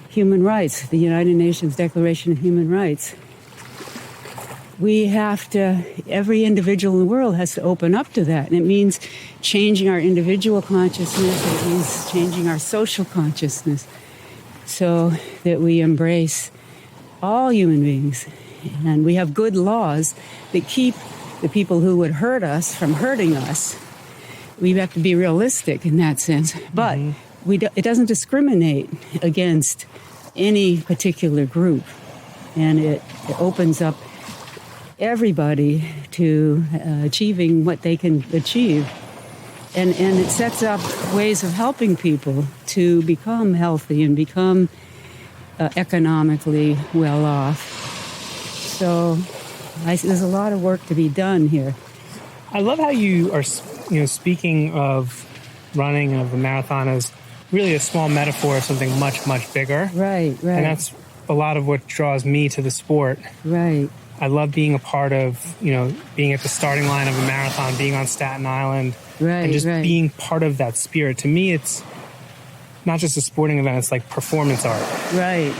Human Rights, the United Nations Declaration of Human Rights. every individual in the world has to open up to that. And it means changing our individual consciousness. It means changing our social consciousness so that we embrace all human beings. And we have good laws that keep the people who would hurt us from hurting us. We have to be realistic in that sense. But it doesn't discriminate against any particular group. And it opens up everybody to achieving what they can achieve. And it sets up ways of helping people to become healthy and become economically well off. So there's a lot of work to be done here. I love how you are, speaking of running of a marathon as really a small metaphor of something much, much bigger. Right. And that's a lot of what draws me to the sport. Right. I love being a part of, being at the starting line of a marathon, being on Staten Island, and just being part of that spirit. To me, it's not just a sporting event; it's like performance art. Right.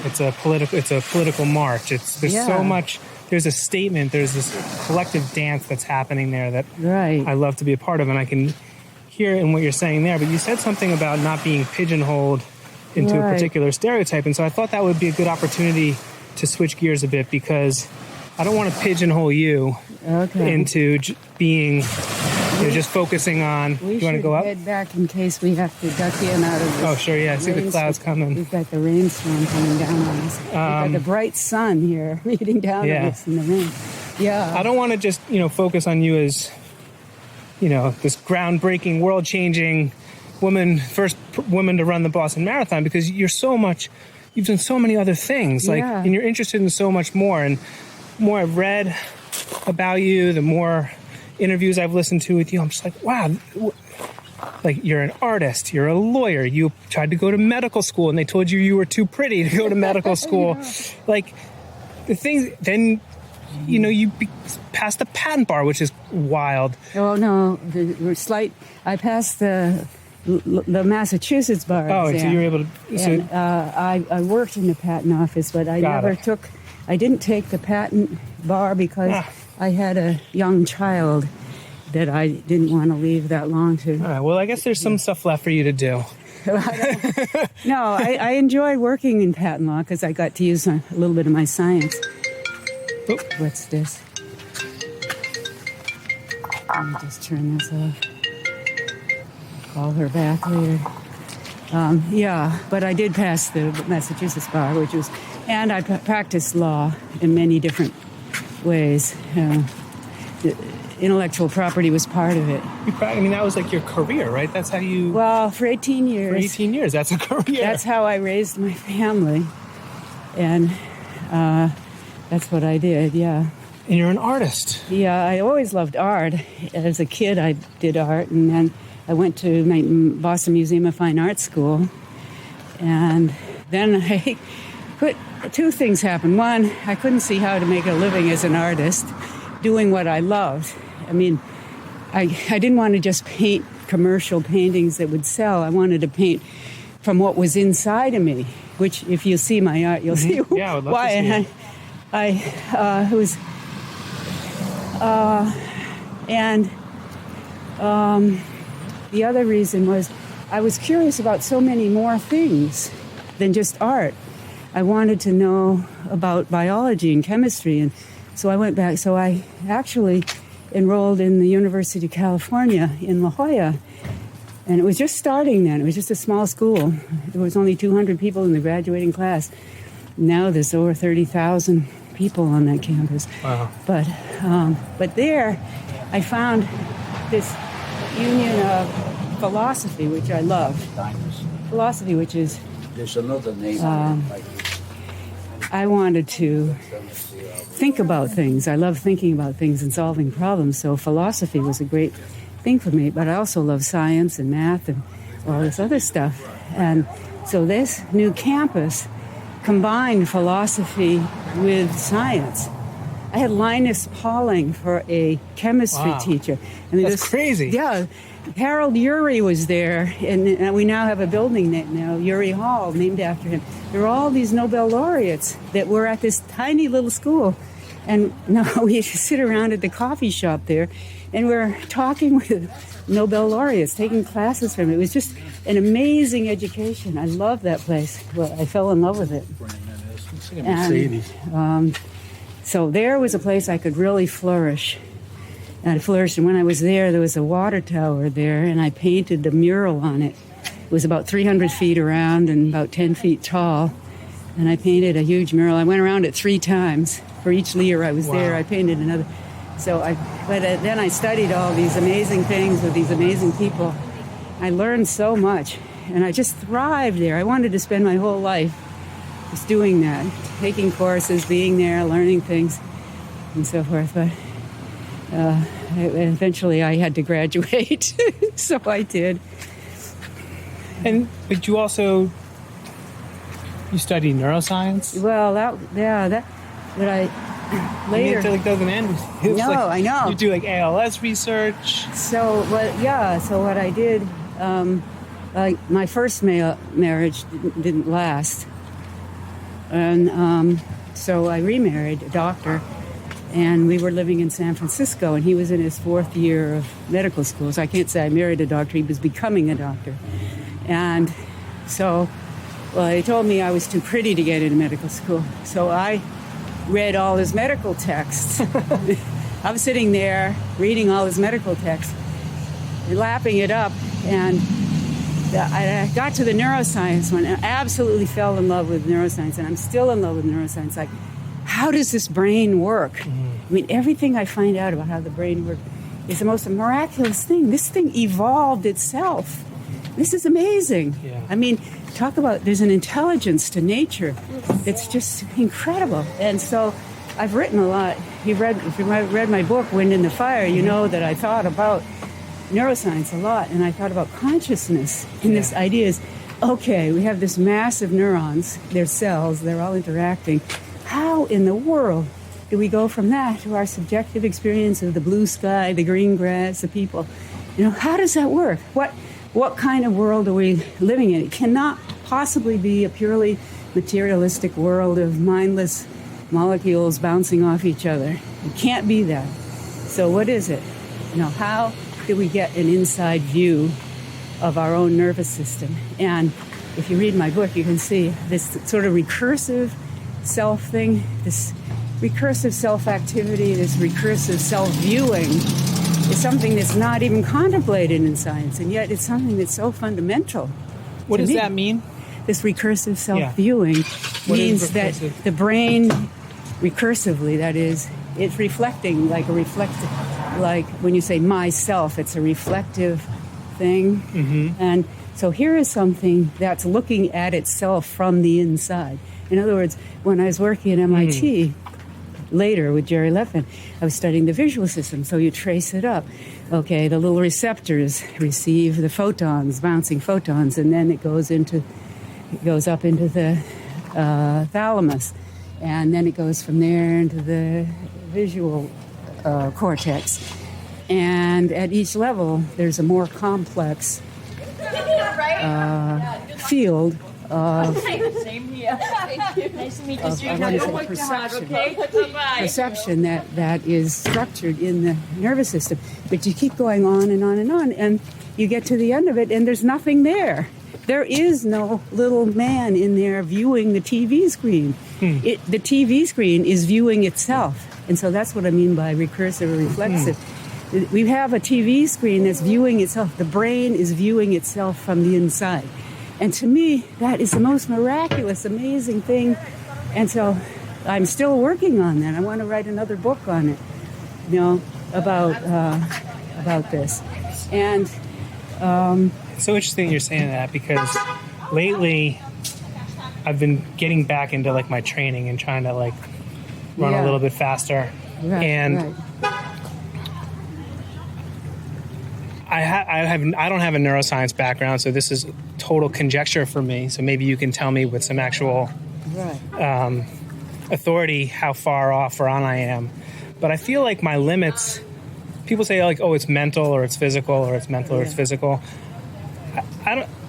It's a political march. There's so much. There's a statement. There's this collective dance that's happening there that I love to be a part of, and I can hear in what you're saying there. But you said something about not being pigeonholed into a particular stereotype, and so I thought that would be a good opportunity to switch gears a bit, because I don't want to pigeonhole you into being just focusing on. You want to go up? We should head back in case we have to duck in out of this. Oh, sure, yeah. I see the clouds coming. We've got the rainstorm coming down on us. We've got the bright sun here beating down on us in the rain. Yeah. I don't want to just, focus on you as, this groundbreaking, world-changing first woman to run the Boston Marathon, because you've done so many other things, and you're interested in so much more. And the more I've read about you, the more interviews I've listened to with you, I'm just like, wow, you're an artist, you're a lawyer, you tried to go to medical school and they told you were too pretty to go to medical school. The things, then, you passed the patent bar, which is wild. Oh, no, I passed the Massachusetts bar exam. So you were able to... I worked in the patent office, but I didn't take the patent bar because I had a young child that I didn't want to leave that long to. All right, well, I guess there's some stuff left for you to do. No, I enjoy working in patent law because I got to use a little bit of my science. Oop. What's this? Let me just turn this off. Call her back later. But I did pass the Massachusetts bar, and I practiced law in many different ways. The intellectual property was part of it. That was like your career, right? That's how you... Well, for 18 years. For 18 years, that's a career. That's how I raised my family. And that's what I did, yeah. And you're an artist. Yeah, I always loved art. As a kid, I did art, and then I went to my Boston Museum of Fine Arts School. And then two things happened. One, I couldn't see how to make a living as an artist doing what I loved. I didn't want to just paint commercial paintings that would sell. I wanted to paint from what was inside of me, which if you see my art, you'll see I would love why. To see The other reason was I was curious about so many more things than just art. I wanted to know about biology and chemistry, and so I went back. So I actually enrolled in the University of California in La Jolla, and it was just starting then. It was just a small school. There was only 200 people in the graduating class. Now there's over 30,000 people on that campus. Wow. But there I found this union of philosophy, which I love. Philosophy, which is... There's another name. I wanted to think about things. I love thinking about things and solving problems, so philosophy was a great thing for me. But I also love science and math and all this other stuff. And so this new campus combined philosophy with science. I had Linus Pauling for a chemistry teacher. That's crazy. Yeah. Harold Urey was there, and we now have a building now, Urey Hall, named after him. There were all these Nobel laureates that were at this tiny little school. And no, we sit around at the coffee shop there, and we're talking with Nobel laureates, taking classes from it. It was just an amazing education. I love that place. Well, I fell in love with it. And, so there was a place I could really flourish. And I flourished. And when I was there was a water tower there, and I painted the mural on it. It was about 300 feet around and about 10 feet tall. And I painted a huge mural. I went around it 3 times. For each year I was there, I painted another. Then I studied all these amazing things with these amazing people. I learned so much, and I just thrived there. I wanted to spend my whole life just doing that, taking courses, being there, learning things, and so forth. But eventually I had to graduate, so I did. But you also, you studied neuroscience? Well, but I later. It like doesn't end. No, I know. You do like ALS research. So what I did, my first marriage didn't last, and so I remarried a doctor, and we were living in San Francisco, and he was in his 4th year of medical school. So I can't say I married a doctor; he was becoming a doctor, and so. Well, he told me I was too pretty to get into medical school, so I read all his medical texts. I was sitting there reading all his medical texts, lapping it up, and I got to the neuroscience one and I absolutely fell in love with neuroscience, and I'm still in love with neuroscience. Like, how does this brain work? I mean, everything I find out about how the brain works is the most miraculous thing. This thing evolved itself. This is amazing. Yeah. I mean, talk about, there's an intelligence to nature. It's just incredible. And so I've written a lot. If you read my book, Wind in the Fire, you know that I thought about neuroscience a lot, and I thought about consciousness. And this idea is, okay, we have this massive neurons, they're cells, they're all interacting. How in the world do we go from that to our subjective experience of the blue sky, the green grass, the people? You know, how does that work? What kind of world are we living in? It cannot possibly be a purely materialistic world of mindless molecules bouncing off each other. It can't be that. So what is it? You know, how do we get an inside view of our own nervous system? And if you read my book, you can see this sort of recursive self thing, this recursive self-activity, this recursive self-viewing is something that's not even contemplated in science, and yet it's something that's so fundamental. What does that mean? This recursive self-viewing means that the brain, recursively, that is, it's reflecting like when you say myself, it's a reflective thing. Mm-hmm. And so here is something that's looking at itself from the inside. In other words, when I was working at MIT, later with Jerry Leffin, I was studying the visual system. So you trace it up. Okay, the little receptors receive the photons, bouncing photons, and then it goes up into the thalamus, and then it goes from there into the visual cortex. And at each level, there's a more complex field of perception that is structured in the nervous system. But you keep going on and on and on, and you get to the end of it, and there's nothing there. There is no little man in there viewing the TV screen. The TV screen is viewing itself. And so that's what I mean by recursive or reflexive. We have a TV screen that's viewing itself. The brain is viewing itself from the inside. And to me, that is the most miraculous, amazing thing. And so I'm still working on that. I want to write another book on it, about this. And it's so interesting you're saying that, because lately I've been getting back into like my training and trying to like run a little bit faster. Right. I don't have a neuroscience background, so this is total conjecture for me. So maybe you can tell me with some actual authority how far off or on I am. But I feel like my limits, people say like, oh, it's mental or it's physical or it's mental or it's physical.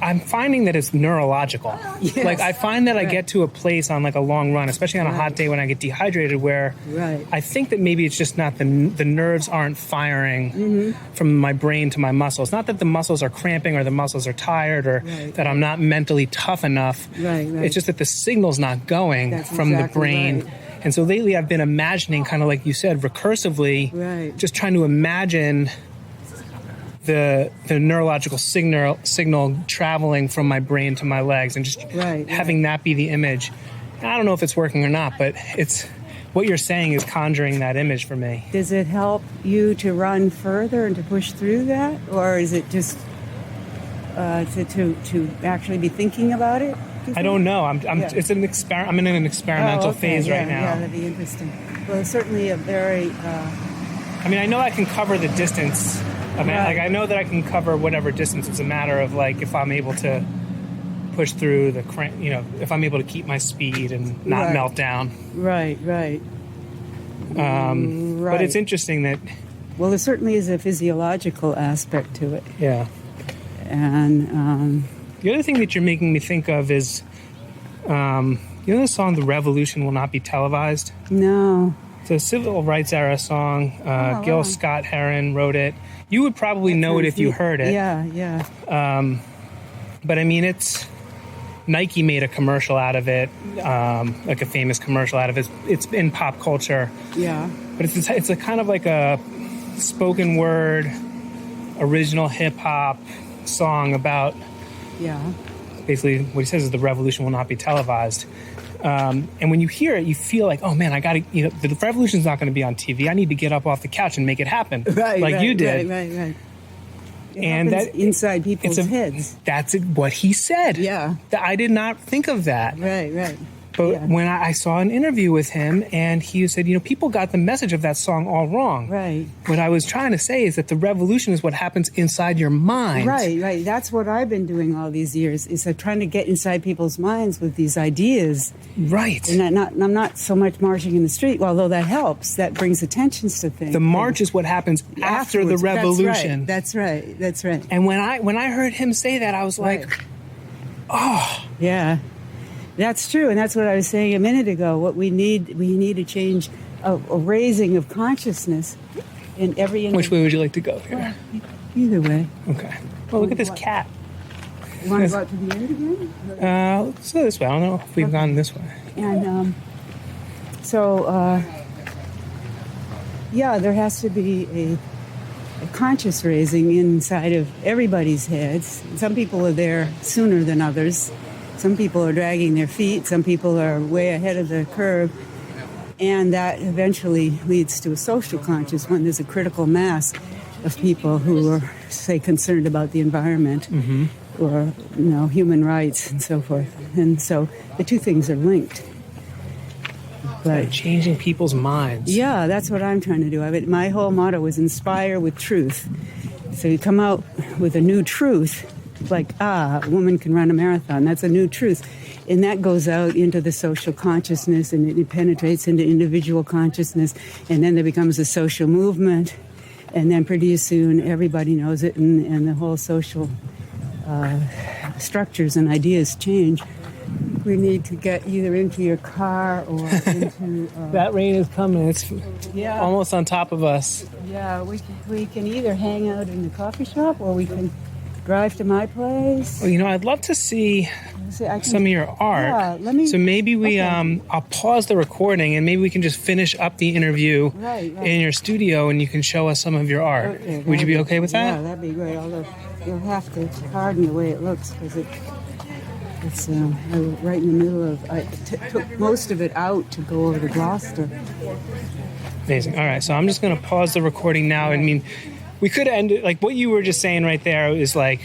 I'm finding that it's neurological. Yes. Like I find that I Right. get to a place on like a long run, especially on a hot day when I get dehydrated, where Right. I think that maybe it's just not the nerves aren't firing from my brain to my muscles. Not that the muscles are cramping or the muscles are tired or Right, that I'm not mentally tough enough. Right, right. It's just that the signal's not going That's from the exactly brain. right. And so lately I've been imagining, kind of like you said, recursively, Right. just trying to imagine the neurological signal traveling from my brain to my legs and just Right, having that be the image. I don't know if it's working or not, but it's what you're saying is conjuring that image for me. Does it help you to run further and to push through that, or is it just to actually be thinking about it? I don't know. Yeah. It's an experiment. I'm in an experimental okay. phase Yeah, right now. Yeah, that'd be interesting. Well, it's certainly a very I mean, I know I can cover the distance. Like I know that I can cover whatever distance. It's a matter of like if I'm able to push through the if I'm able to keep my speed and not Right. melt down. right. But it's interesting that Well, there certainly is a physiological aspect to it, yeah. and The other thing that you're making me think of is, the song "The Revolution Will Not Be Televised." no. It's a civil rights era song. Gil wow. Scott Heron wrote it. You would probably know it if you heard it. Yeah. But I mean, it's Nike made a commercial out of it, like a famous commercial out of it. It's in pop culture. Yeah. But it's a kind of like a spoken word, original hip hop song about Yeah. basically what he says is the revolution will not be televised. And when you hear it, you feel like, oh man, I got to, the revolution's not going to be on TV. I need to get up off the couch and make it happen, like you did. Right. It And happens that inside people's heads. That's what he said. Yeah. I did not think of that. Right. But Yeah. when I saw an interview with him, and he said, people got the message of that song all wrong. Right. What I was trying to say is that the revolution is what happens inside your mind. Right. That's what I've been doing all these years, is trying to get inside people's minds with these ideas. Right. And I'm not so much marching in the street, although that helps. That brings attentions to things. The march is what happens after the Afterwards. revolution. That's right. And when I heard him say that, I was like, oh. Yeah. That's true, and that's what I was saying a minute ago. What we need a change, a raising of consciousness in every. Which way would you like to go here? Either way. Okay. Well, look at this cat. You want to go out to the end again? Let's go this way. I don't know if we've gone this way. And there has to be a conscious raising inside of everybody's heads. Some people are there sooner than others. Some people are dragging their feet. Some people are way ahead of the curve. And that eventually leads to a social conscious when there's a critical mass of people who are, say, concerned about the environment or, human rights and so forth. And so the two things are linked. But changing people's minds. Yeah, that's what I'm trying to do. My whole motto is inspire with truth. So you come out with a new truth, like, a woman can run a marathon. That's a new truth. And that goes out into the social consciousness, and it penetrates into individual consciousness, and then there becomes a social movement, and then pretty soon everybody knows it, and the whole social structures and ideas change. We need to get either into your car or into... that rain is coming. It's almost on top of us. Yeah, we can either hang out in the coffee shop or we can drive to my place. Well, I'd love to see some of your art. Yeah, so maybe I'll pause the recording and maybe we can just finish up the interview in your studio and you can show us some of your art. Okay, would you be okay with that? Yeah, that'd be great. Although you'll have to pardon the way it looks because it's right in the middle of... I took most of it out to go over to Gloucester. Amazing. All right, so I'm just going to pause the recording now. I mean, we could end it, like what you were just saying right there is like...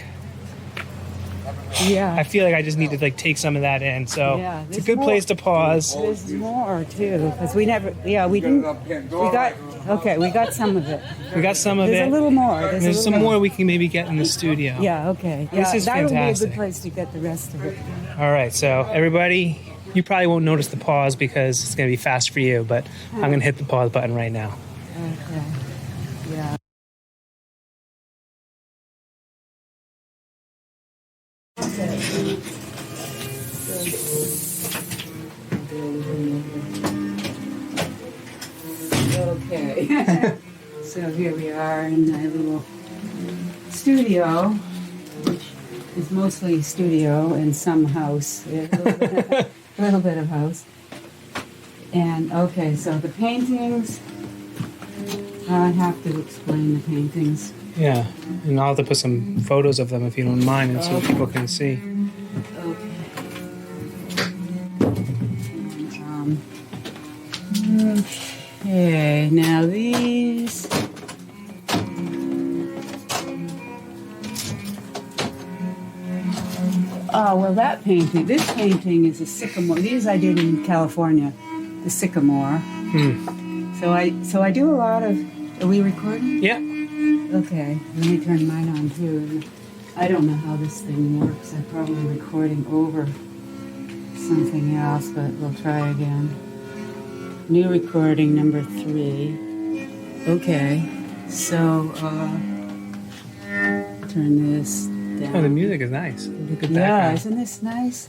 Yeah. I feel like I just need to take some of that in. So it's a good place to pause. There's more too, because we got some of it. We got some of it. There's a little more. There's some more we can maybe get in the studio. Yeah, okay. This is that'll fantastic. be a good place to get the rest of it. All right, so everybody, you probably won't notice the pause because it's going to be fast for you, but I'm going to hit the pause button right now. Okay. Yeah. Okay. So here we are in my little studio, which is mostly studio and some house. A little bit of house. And okay, so the paintings, I have to explain the paintings. Yeah, and I'll have to put some photos of them if you don't mind, and so people can see. Okay, now these. Oh, well, this painting is a sycamore. These I did in California, the sycamore. So I do a lot of. Are we recording? Yeah. Okay, let me turn mine on too. I don't know how this thing works. I'm probably recording over something else, but we'll try again. New recording number 3. Okay, so turn this down. Oh, the music is nice. Look at that. Yeah, isn't this nice?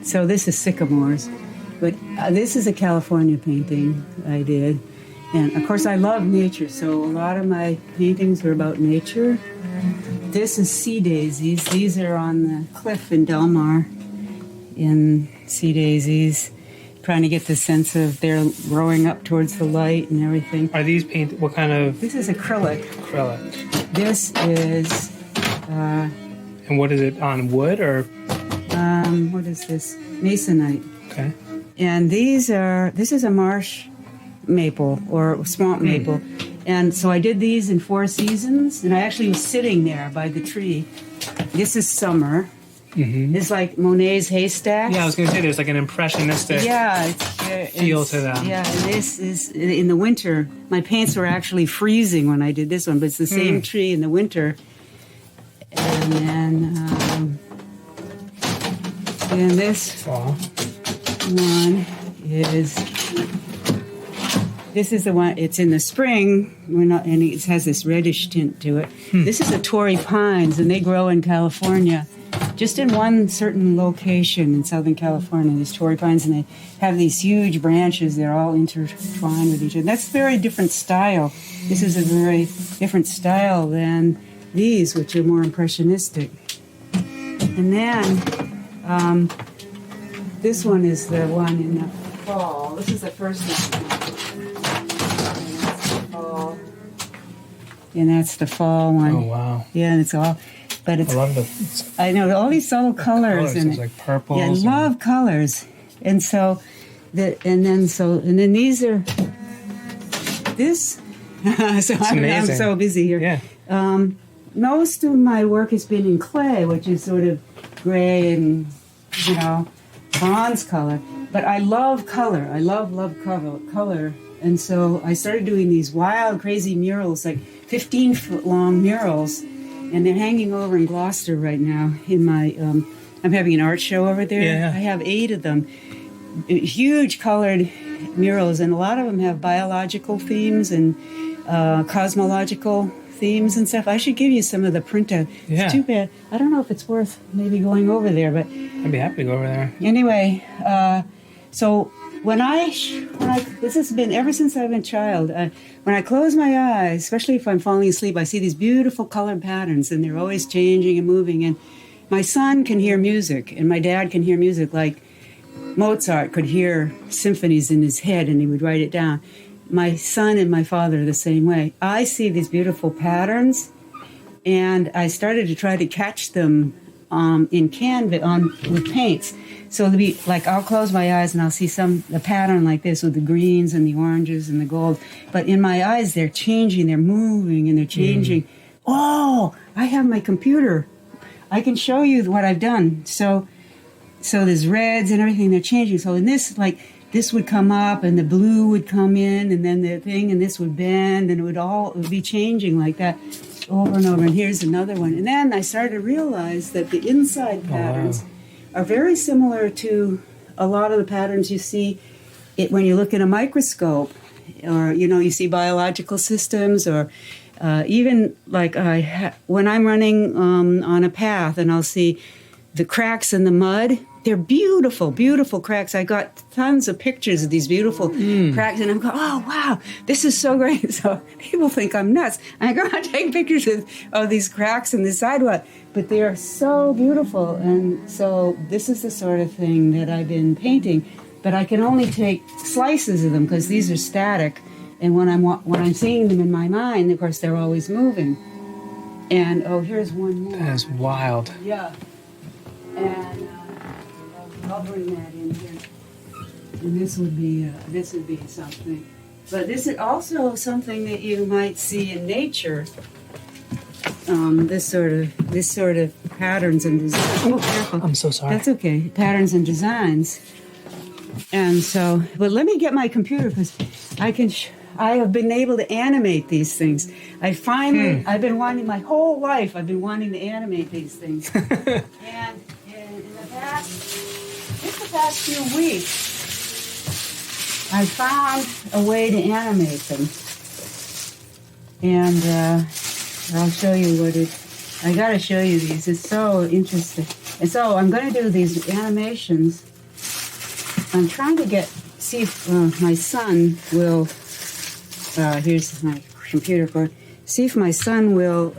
So this is sycamores, but this is a California painting I did. And of course I love nature, so a lot of my paintings are about nature. This is sea daisies. These are on the cliff in Del Mar in sea daisies, trying to get the sense of they're growing up towards the light and everything. Are these what kind of? This is acrylic. Acrylic. This is... and what is it, on wood or? What is this? Masonite. Okay. And this is a marsh maple or swamp maple. And so I did these in 4 seasons, and I actually was sitting there by the tree. This is summer. Mm-hmm. It's like Monet's haystacks. Yeah, I was going to say there's like an impressionistic feel to them. Yeah, and this is in the winter. My paints were actually freezing when I did this one, but it's the same tree in the winter. And then this one is... This is the one, it's in the spring, and it has this reddish tint to it. This is the Torrey pines, and they grow in California, just in one certain location in Southern California, these Torrey pines, and they have these huge branches. They're all intertwined with each other. That's a very different style. This is a very different style than these, which are more impressionistic. And then, this one is the one in the fall. This is the first one. And that's the fall one. Oh, wow. Yeah, and it's all, but it's... I love I know, all these subtle colors in it. Like purples. Yeah, I love colors. And so, and then these are, this, so I'm so busy here. Yeah. Most of my work has been in clay, which is sort of gray and, bronze color. But I love color. I love color. And so I started doing these wild, crazy murals, like 15-foot long murals, and they're hanging over in Gloucester right now. In my, I'm having an art show over there. Yeah. I have 8 of them, huge colored murals, and a lot of them have biological themes and cosmological themes and stuff. I should give you some of the printout. Yeah. It's too bad. I don't know if it's worth maybe going over there, but I'd be happy to go over there. Anyway, so. This has been ever since I've been a child. When I close my eyes, especially if I'm falling asleep, I see these beautiful colored patterns, and they're always changing and moving. And my son can hear music, and my dad can hear music, like Mozart could hear symphonies in his head, and he would write it down. My son and my father are the same way. I see these beautiful patterns, and I started to try to catch them in canvas with paints. So it'll be like I'll close my eyes and I'll see a pattern like this with the greens and the oranges and the gold. But in my eyes, they're changing, they're moving, and they're changing. Oh, I have my computer. I can show you what I've done. So there's reds and everything, they're changing. So in this, like, this would come up and the blue would come in, and then the thing, and this would bend, and it would be changing like that over and over. And here's another one. And then I started to realize that the inside patterns are very similar to a lot of the patterns you see when you look in a microscope, or you see biological systems, or even like when I'm running on a path and I'll see the cracks in the mud. they're beautiful, beautiful cracks. I got tons of pictures of these beautiful cracks, and I'm going, oh, wow, this is so great. So people think I'm nuts. And I go out and take pictures of these cracks in the sidewalk, but they are so beautiful. And so this is the sort of thing that I've been painting, but I can only take slices of them because these are static. And when I'm seeing them in my mind, of course, they're always moving. And, oh, here's one more. That is wild. Yeah. And I'll bring that in here. And this would be something. But this is also something that you might see in nature. This sort of patterns and designs. Oh, careful. I'm so sorry. That's okay. Patterns and designs. And so, but let me get my computer because I have been able to animate these things. I've been wanting my whole life. I've been wanting to animate these things. And in the past few weeks, I found a way to animate them. And I'll show you I got to show you these. It's so interesting. And so I'm going to do these animations. I'm trying to see if my son will, here's my computer cord, see if my son will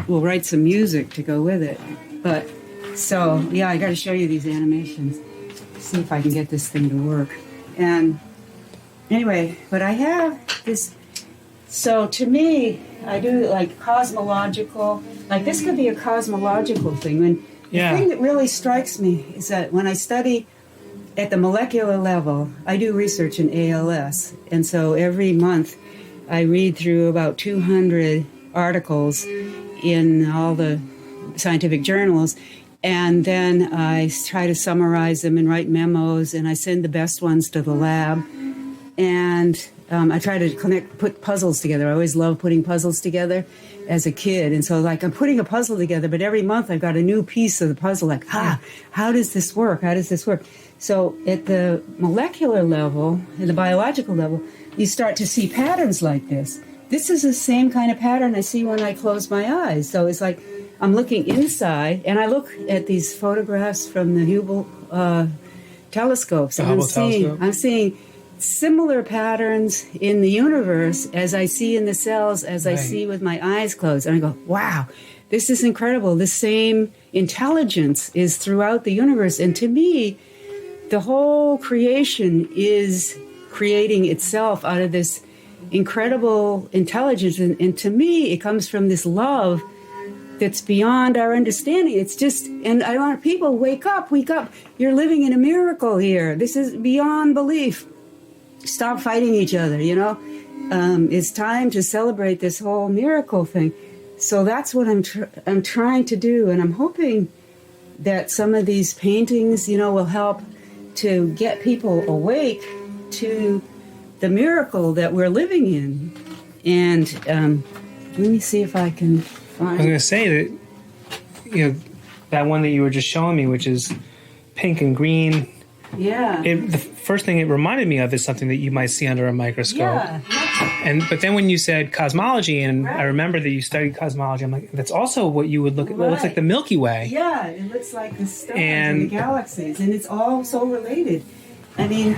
write some music to go with it. But, so, yeah, I got to show you these animations. See if I can get this thing to work. And anyway, but I have this, so to me, I do like cosmological, like this could be a cosmological thing. And the thing that really strikes me is that when I study at the molecular level, I do research in ALS. And so every month I read through about 200 articles in all the scientific journals. And then I try to summarize them and write memos, and I send the best ones to the lab. And I try to put puzzles together. I always loved putting puzzles together as a kid. And so, like, I'm putting a puzzle together, but every month I've got a new piece of the puzzle, like, how does this work? How does this work? So at the molecular level, at the biological level, you start to see patterns like this. This is the same kind of pattern I see when I close my eyes. So it's like I'm looking inside, and I look at these photographs from the Hubble telescopes, and I'm seeing similar patterns in the universe as I see in the cells, as I see with my eyes closed. And I go, wow, this is incredible. The same intelligence is throughout the universe. And to me, the whole creation is creating itself out of this incredible intelligence. And to me, it comes from this love that's beyond our understanding. It's just, and I want people, wake up. You're living in a miracle here. This is beyond belief. Stop fighting each other, you know? It's time to celebrate this whole miracle thing. So that's what I'm trying to do. And I'm hoping that some of these paintings, you know, will help to get people awake to the miracle that we're living in. And let me see if I can find... I was going to say that, you know, that one that you were just showing me, which is pink and green. Yeah. The first thing it reminded me of is something that you might see under a microscope. Yeah. But then when you said cosmology, and I remember that you studied cosmology, I'm like, that's also what you would look at. It looks like the Milky Way. Yeah, it looks like the stars and the galaxies, and it's all so related. I mean,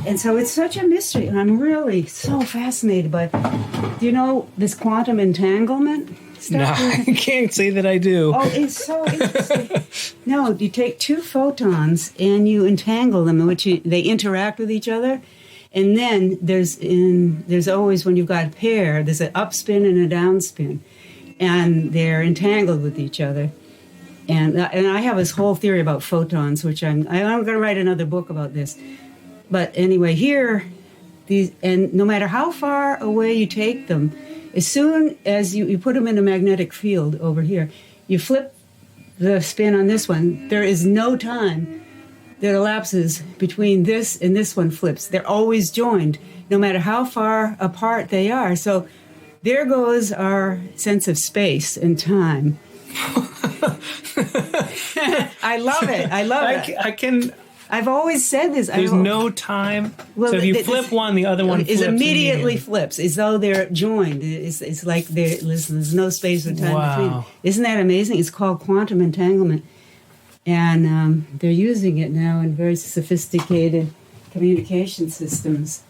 and so it's such a mystery, and I'm really so fascinated by, do you know this quantum entanglement stuff? No, I can't say that I do. Oh, it's so interesting. No, you take two photons and you entangle them, in which they interact with each other. And then there's always, when you've got a pair, there's an upspin and a downspin. And they're entangled with each other. And I have this whole theory about photons, which I'm going to write another book about this. But anyway, here, and no matter how far away you take them, as soon as you put them in a magnetic field over here, you flip the spin on this one, there is no time that elapses between this and this one flips. They're always joined, no matter how far apart they are. So there goes our sense of space and time. I love it. I've always said this. There's no time. Well, so if you flip one, the other one flips immediately flips, as though they're joined. It's like there's no space or time between. Isn't that amazing? It's called quantum entanglement. And they're using it now in very sophisticated communication systems.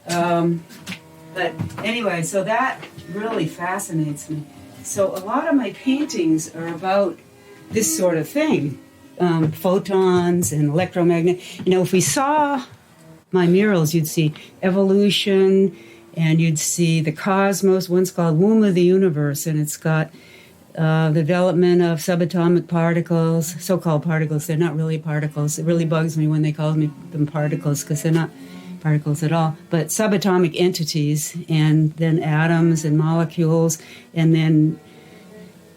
But anyway, so that really fascinates me. So a lot of my paintings are about this sort of thing, photons and electromagnet. If we saw my murals, you'd see evolution, and you'd see the cosmos. One's called Womb of the Universe, and it's got the development of subatomic particles, so-called particles. They're not really particles. It really bugs me when they call them particles, because they're not particles at all, but subatomic entities, and then atoms and molecules, and then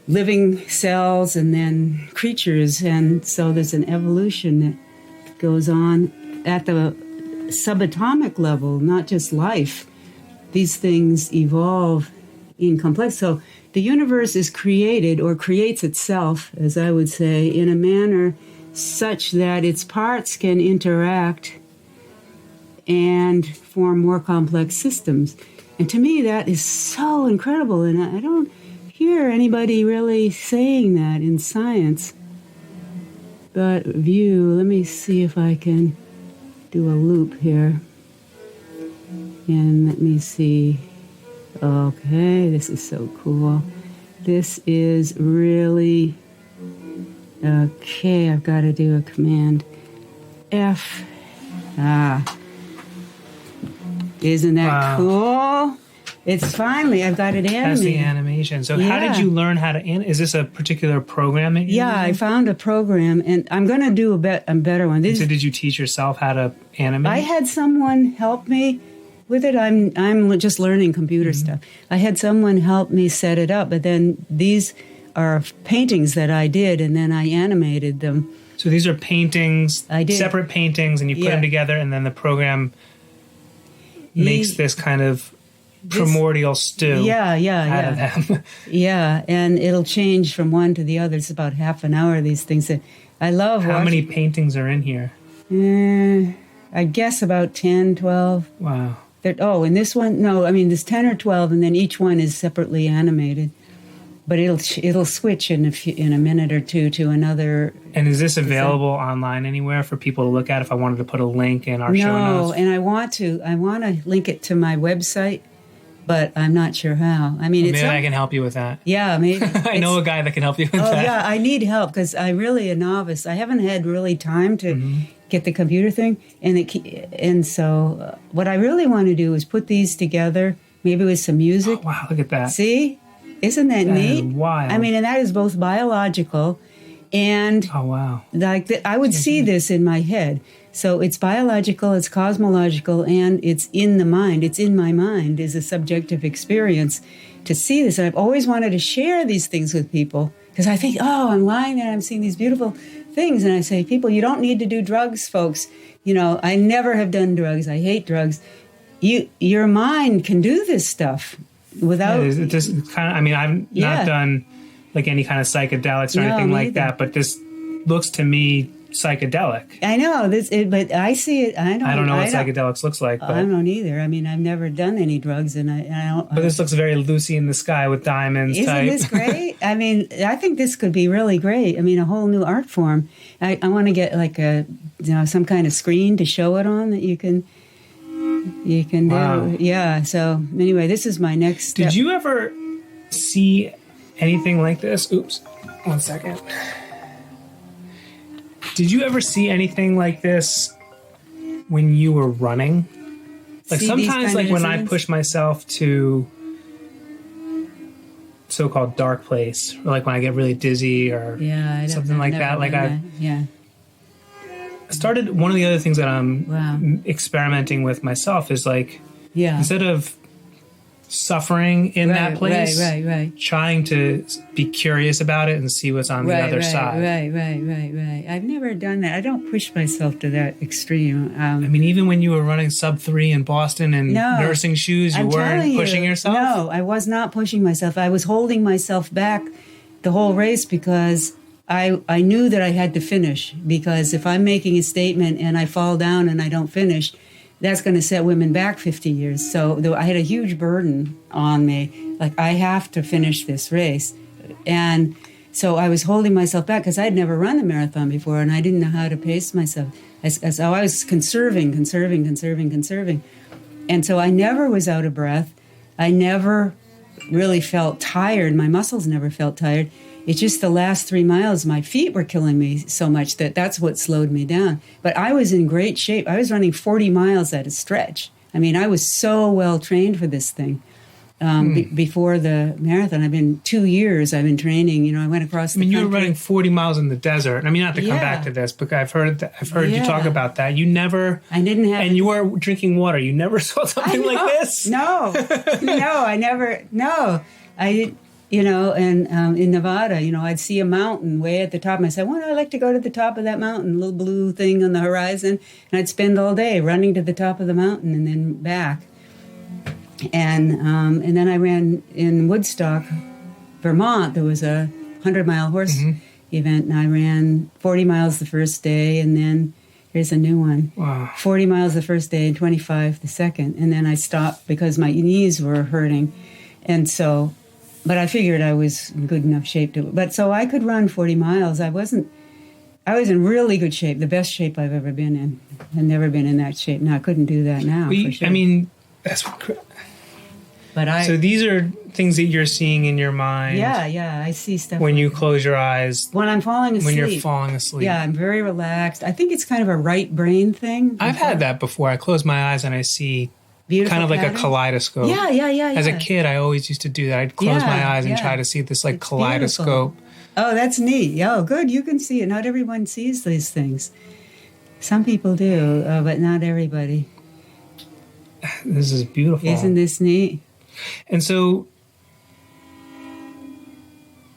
living cells, and then creatures. And so there's an evolution that goes on at the subatomic level, not just life. These things evolve in complex. So the universe is created, or creates itself, as I would say, in a manner such that its parts can interact and form more complex systems. And to me, that is so incredible, and I don't hear anybody really saying that in science. But let me see if I can do a loop here. And let me see. Okay, this is so cool. This is really... Okay, I've got to do a command F. Isn't that cool? It's finally, I've got it animated. That's the animation. So how did you learn how to is this a particular program that you I found a program, and I'm going to do a better one. So did you teach yourself how to animate? I had someone help me with it. I'm just learning computer stuff. I had someone help me set it up, but then these are paintings that I did, and then I animated them. So these are paintings, I did. Separate paintings, and you put them together, and then the program makes this kind of primordial stew out of them. Yeah, and it'll change from one to the other. It's about half an hour, these things. I love How many paintings are in here? I guess about 10, 12. Wow. And this one, there's 10 or 12, and then each one is separately animated. But it'll switch in a minute or two to another. And is this available online anywhere for people to look at? If I wanted to put a link in our show notes? No, and I want to link it to my website, but I'm not sure how. Maybe I can help you with that. Yeah, maybe. I know a guy that can help you with that. Oh yeah, I need help because I'm really a novice. I haven't had really time to get the computer thing, and so what I really want to do is put these together, maybe with some music. Oh, wow, look at that! See. Isn't that neat? Is wild. And that is both biological and I would see this in my head. So it's biological, it's cosmological, and it's in the mind. It's in my mind is a subjective experience to see this. And I've always wanted to share these things with people because I think, I'm lying there and I'm seeing these beautiful things. And I say, people, you don't need to do drugs, folks. I never have done drugs. I hate drugs. Your mind can do this stuff. Without this kind of, I've not done like any kind of psychedelics or anything like that, but this looks to me psychedelic. I know this, but I see it. I don't know what psychedelics looks like. But I don't either. I've never done any drugs, and I don't. But this looks very Lucy in the Sky with diamonds. Isn't this great? I think this could be really great. A whole new art form. I want to get like some kind of screen to show it on that you can do. Yeah. So anyway, this is my next step. Did you ever see anything like this? Oops. 1 second. Did you ever see anything like this when you were running? Like sometimes like when I push myself to so-called dark place, or like when I get really dizzy or something like that. Like I started, one of the other things that I'm experimenting with myself is like, instead of suffering in that place, trying to be curious about it and see what's on the other side. Right. I've never done that. I don't push myself to that extreme. Even when you were running sub 3 in Boston and nursing shoes, you weren't pushing yourself? No, I was not pushing myself. I was holding myself back the whole race because I knew that I had to finish, because if I'm making a statement and I fall down and I don't finish, that's going to set women back 50 years. So I had a huge burden on me. Like, I have to finish this race. And So I was holding myself back because I'd never run a marathon before, and I didn't know how to pace myself. So I was conserving. And so I never was out of breath. I never really felt tired. My muscles never felt tired. It's just the last 3 miles, my feet were killing me so much that's what slowed me down. But I was in great shape. I was running 40 miles at a stretch. I mean, I was so well trained for this thing. Before the marathon, I've been 2 years. I've been training. You know, I went across. You were running 40 miles in the desert. I mean, not to come back to this, but I've heard you talk about that. You never. I didn't have. And you were drinking water. You never saw something like this. No, I never. No, I. You know, and in Nevada, you know, I'd see a mountain way at the top, and I said, "Well, I'd like to go to the top of that mountain, little blue thing on the horizon," and I'd spend all day running to the top of the mountain and then back. And then I ran in Woodstock, Vermont. There was a 100-mile horse event, and I ran 40 miles the first day, and then here's a new one. Wow. 40 miles the first day and 25 the second. And then I stopped because my knees were hurting. And so, but I figured I was in good enough shape to, but so I could run 40 miles. I was in really good shape, the best shape I've ever been in. I've never been in that shape. Now I couldn't do that now, for sure. I mean, that's what... So these are things that you're seeing in your mind. Yeah, I see stuff. When you close your eyes. When I'm falling asleep. When you're falling asleep. Yeah, I'm very relaxed. I think it's kind of a right brain thing. I've had that before. I close my eyes and I see beautiful kind of like patterns. a kaleidoscope. Yeah. As a kid, I always used to do that. I'd close my eyes and try to see this like kaleidoscope. Beautiful. Oh, that's neat. Oh, good. You can see it. Not everyone sees these things. Some people do, but not everybody. This is beautiful. Isn't this neat? And so,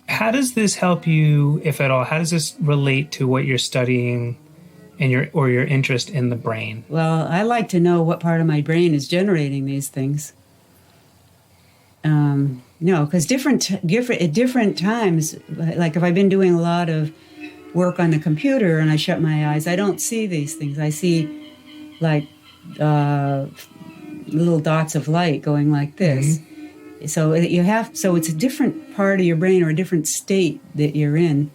how does this help you, if at all? How does this relate to what you're studying and your interest in the brain? Well, I like to know what part of my brain is generating these things. Because at different times, like if I've been doing a lot of work on the computer and I shut my eyes, I don't see these things. I see like little dots of light going like this. So it's a different part of your brain or a different state that you're in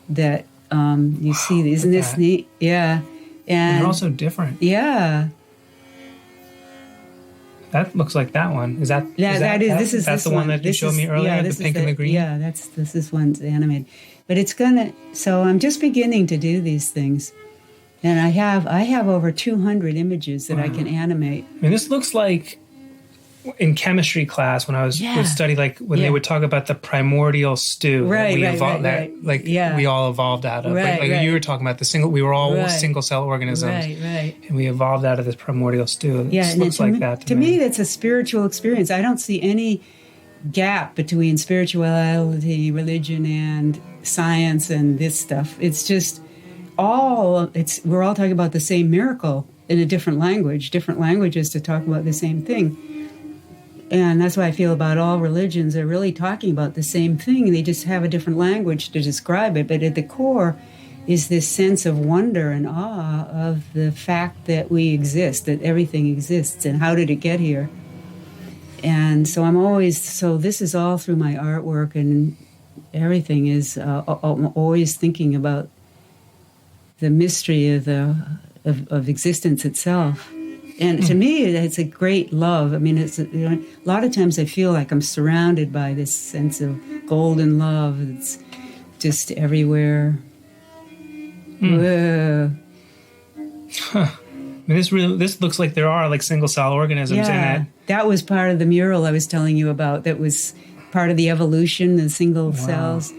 that you see. Isn't this neat? Yeah. And they're also different. Yeah. That looks like that one. Is that? Yeah, that's the one that you showed me earlier, the pink and the green? Yeah, this one's animated. But so I'm just beginning to do these things. And I have over 200 images that I can animate. I mean, this looks like in chemistry class when I would study, like when they would talk about the primordial stew that we all evolved out of. You were talking about we were all single cell organisms. Right. And we evolved out of this primordial stew. It looks like that to me. That's a spiritual experience. I don't see any gap between spirituality, religion, and science and this stuff. It's just we're all talking about the same miracle in a different languages to talk about the same thing. And that's why I feel about all religions. They're really talking about the same thing. They just have a different language to describe it. But at the core is this sense of wonder and awe of the fact that we exist, that everything exists, and how did it get here? And so this is all through my artwork, and everything is I'm always thinking about the mystery of existence itself. And to me, it's a great love. I mean, a lot of times I feel like I'm surrounded by this sense of golden love. It's just everywhere. I mean, this looks like there are like single cell organisms in it. That was part of the mural I was telling you about. That was part of the evolution, the single cells.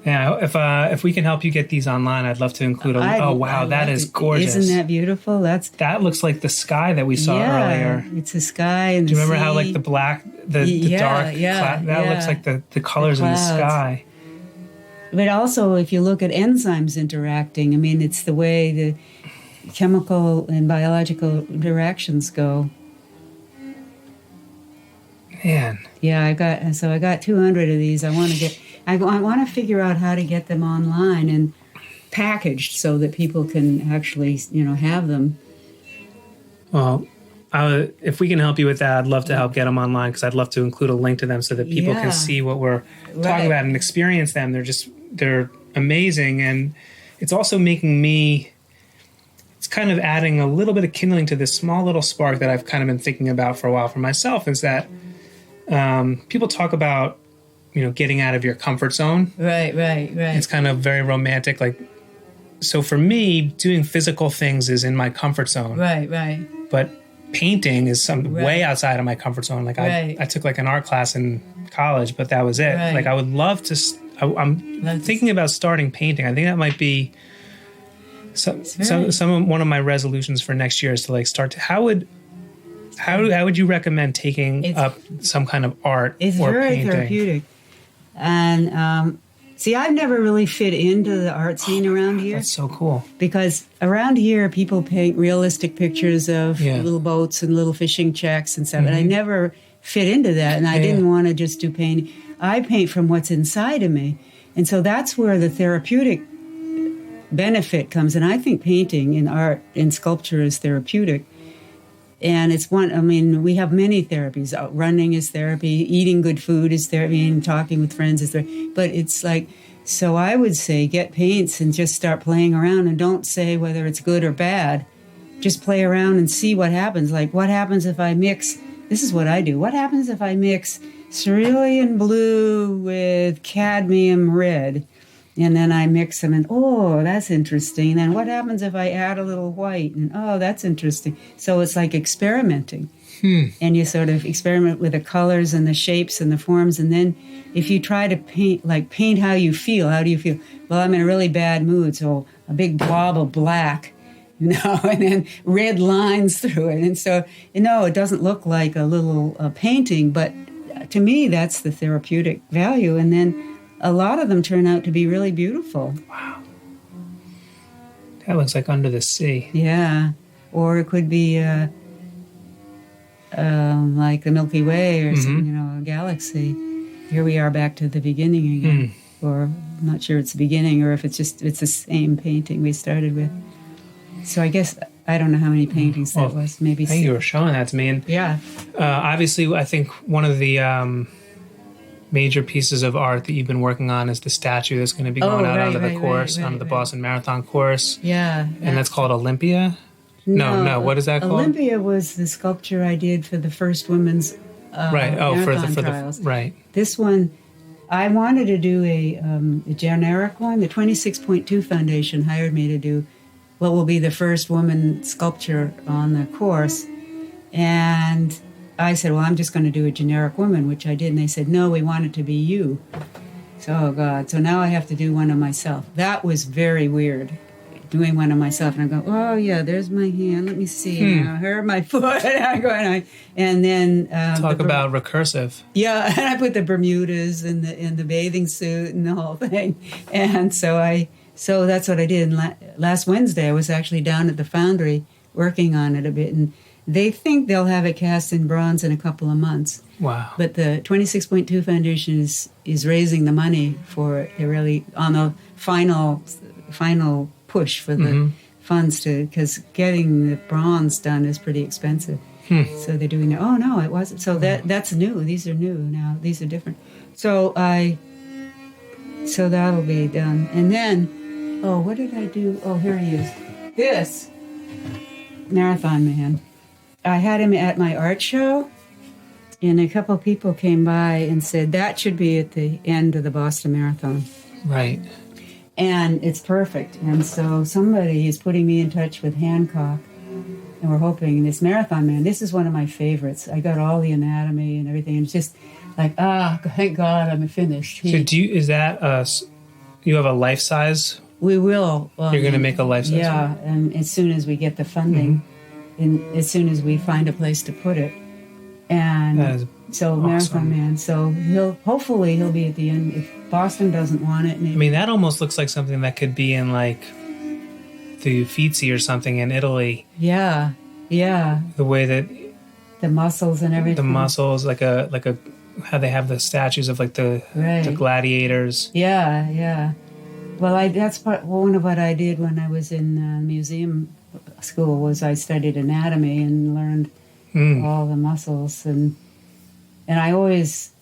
Yeah, if we can help you get these online, I'd love to include that is gorgeous. Isn't that beautiful? That looks like the sky that we saw earlier. It's a sky and do you remember sea. how like the black, the dark, that looks like the colors in the sky. But also, if you look at enzymes interacting, I mean, it's the way the chemical and biological interactions go. Man. Yeah, I got 200 of these. I want to figure out how to get them online and packaged so that people can actually, have them. Well, if we can help you with that, I'd love to help get them online, because I'd love to include a link to them so that people Yeah. can see what we're talking about and experience them. They're amazing. And it's also making me, it's kind of adding a little bit of kindling to this small little spark that I've kind of been thinking about for a while for myself, is that people talk about, getting out of your comfort zone. Right. It's kind of very romantic. So for me, doing physical things is in my comfort zone. Right. But painting is way outside of my comfort zone. I took an art class in college, but that was it. Right. I would love to. I'm thinking about starting painting. I think that might be one of my resolutions for next year is to start to. How would you recommend taking up some kind of art It's or very painting? therapeutic. And see, I've never really fit into the art scene around here. That's so cool. Because around here, people paint realistic pictures of Yeah. little boats and little fishing checks and stuff. And I Mhm. never fit into that. And I didn't want to just do painting. I paint from what's inside of me. And so that's where the therapeutic benefit comes. And I think painting in art, in sculpture, is therapeutic. And it's we have many therapies. Running is therapy, eating good food is therapy, and talking with friends is therapy. But it's so I would say get paints and just start playing around, and don't say whether it's good or bad. Just play around and see what happens. What happens if I mix, this is what I do. What happens if I mix cerulean blue with cadmium red? And then I mix them, and that's interesting. And what happens if I add a little white? And that's interesting. So it's like experimenting. And you sort of experiment with the colors and the shapes and the forms. And then if you try to paint how you feel, how do you feel? Well, I'm in a really bad mood, so a big blob of black, and then red lines through it. And so, it doesn't look like a little painting, but to me, that's the therapeutic value. And then a lot of them turn out to be really beautiful. Wow. That looks like Under the Sea. Yeah. Or it could be like the Milky Way or a galaxy. Here we are back to the beginning again. Or I'm not sure it's the beginning, or if it's the same painting we started with. So I guess, I don't know how many paintings that was. Maybe I think you were showing that to me. And yeah. Obviously, I think one of the major pieces of art that you've been working on is the statue that's going to be going out onto the course, onto the Boston Marathon course. Yeah. And that's called Olympia? No. What is that called? Olympia was the sculpture I did for the first women's marathon trials. Right. This one, I wanted to do a generic one. The 26.2 Foundation hired me to do what will be the first woman sculpture on the course. And I said, well, I'm just going to do a generic woman, which I did. And they said, no, we want it to be you. So, oh, God. So now I have to do one of myself. That was very weird, doing one of myself. And I go, oh, yeah, there's my hand. Let me see. Now, here, my foot. And then... Talk about recursive. Yeah, and I put the Bermudas and the bathing suit and the whole thing. And so that's what I did. And last Wednesday, I was actually down at the foundry working on it a bit. And they think they'll have it cast in bronze in a couple of months. Wow. But the 26.2 Foundation is raising the money for it. They're really on the final push for the funds because getting the bronze done is pretty expensive. So they're doing it. Oh, no, it wasn't. So that's new. These are new now. These are different. So that'll be done. And then, what did I do? Oh, here he is. This Marathon Man. I had him at my art show, and a couple of people came by and said, that should be at the end of the Boston Marathon. Right. And it's perfect. And so somebody is putting me in touch with Hancock, and we're hoping this Marathon Man, this is one of my favorites. I got all the anatomy and everything, and it's just like, thank God I'm finished. So you have a life-size? We will. You're going to make a life-size? Yeah, and as soon as we get the funding, and as soon as we find a place to put it. And so awesome. Marathon Man, so hopefully he'll be at the end. If Boston doesn't want it, maybe. I mean, that almost looks like something that could be in the Uffizi or something in Italy. Yeah. The way that the muscles and everything. The muscles, like a how they have the statues of the gladiators. Yeah. Well, that's one of what I did when I was in museum school was I studied anatomy and learned all the muscles, and I always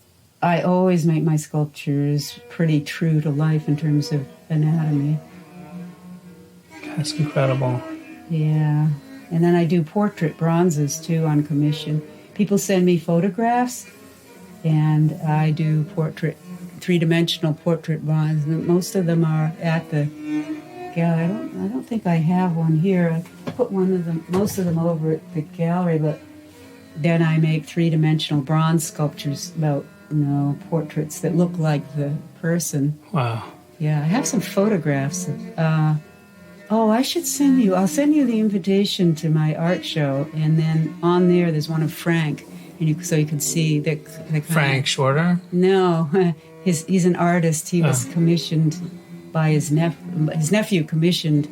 make my sculptures pretty true to life in terms of anatomy. That's incredible. Yeah. And then I do portrait bronzes too on commission. People send me photographs, and I do three-dimensional portrait bronze. And most of them are at the gallery. I don't think I have one here. I put most of them over at the gallery, but then I make three-dimensional bronze sculptures about, portraits that look like the person. Wow. Yeah, I have some photographs. I should send you. I'll send you the invitation to my art show, and then on there's one of Frank, and so you can see the Frank Shorter? No, he's an artist. He was commissioned by his nephew commissioned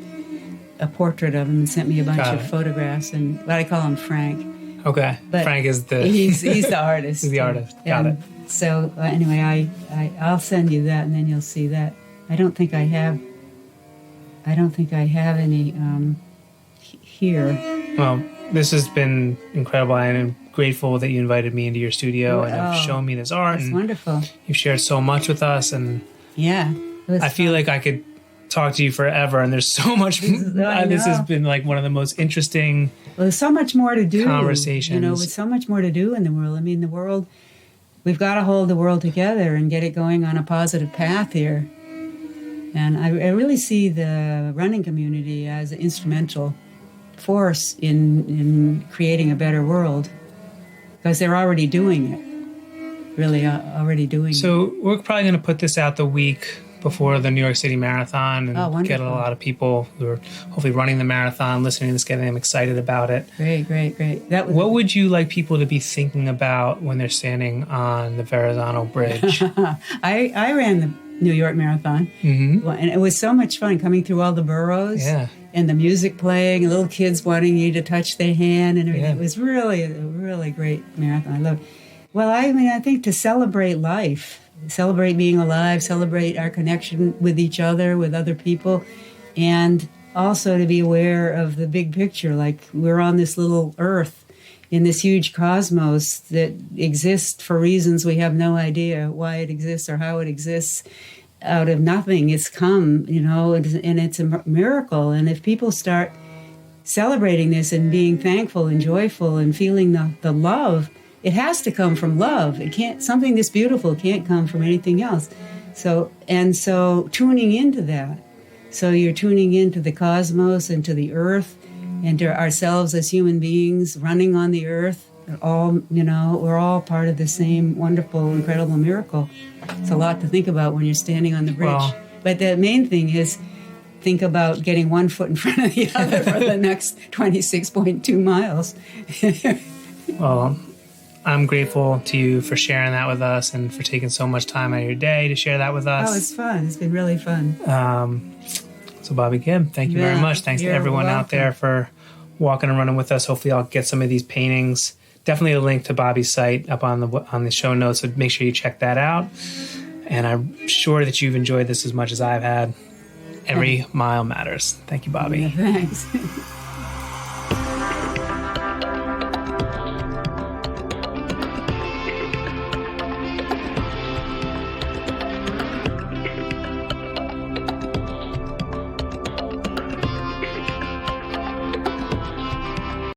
a portrait of him and sent me a bunch of photographs, but I call him Frank. Okay, but Frank is he's the artist. He's the artist. Got it. So anyway, I'll send you that, and then you'll see that. I don't think I have any here. Well, this has been incredible. I am grateful that you invited me into your studio and have shown me this art. That's wonderful. You've shared so much with us, and I feel like I could talk to you forever. And there's so much. This has been like one of the most interesting. Well, there's so much more to do. Conversations. There's so much more to do in the world. I mean, the world. We've got to hold the world together and get it going on a positive path here. And I really see the running community as an instrumental force in creating a better world, because they're already doing it, already doing it. So we're probably going to put this out the week before the New York City Marathon and get a lot of people who are hopefully running the marathon, listening to this, getting them excited about it. Great. What would you like people to be thinking about when they're standing on the Verrazano Bridge? I ran the New York Marathon, and it was so much fun coming through all the boroughs, and the music playing, and little kids wanting you to touch their hand, and everything. It was really a really great marathon. I loved it. Well, I think to celebrate life, celebrate being alive, celebrate our connection with each other, with other people, and also to be aware of the big picture. Like, we're on this little earth in this huge cosmos that exists for reasons we have no idea why it exists or how it exists. Out of nothing, it's come, and it's a miracle. And if people start celebrating this and being thankful and joyful and feeling the love, it has to come from love. It can't, something this beautiful can't come from anything else. So tuning into that. So you're tuning into the cosmos and to the earth and to ourselves as human beings running on the earth. We're all part of the same wonderful, incredible miracle. It's a lot to think about when you're standing on the bridge. Well, but the main thing is think about getting one foot in front of the other for the next 26.2 miles. Well, I'm grateful to you for sharing that with us and for taking so much time out of your day to share that with us. Oh, it's fun. It's been really fun. So Bobbi Gibb, thank you very much. Thanks to everyone out there for walking and running with us. Hopefully I'll get some of these paintings. Definitely a link to Bobbi's site up on the show notes, so make sure you check that out. And I'm sure that you've enjoyed this as much as I've had. Every mile matters. Thank you, Bobbi. Yeah, thanks.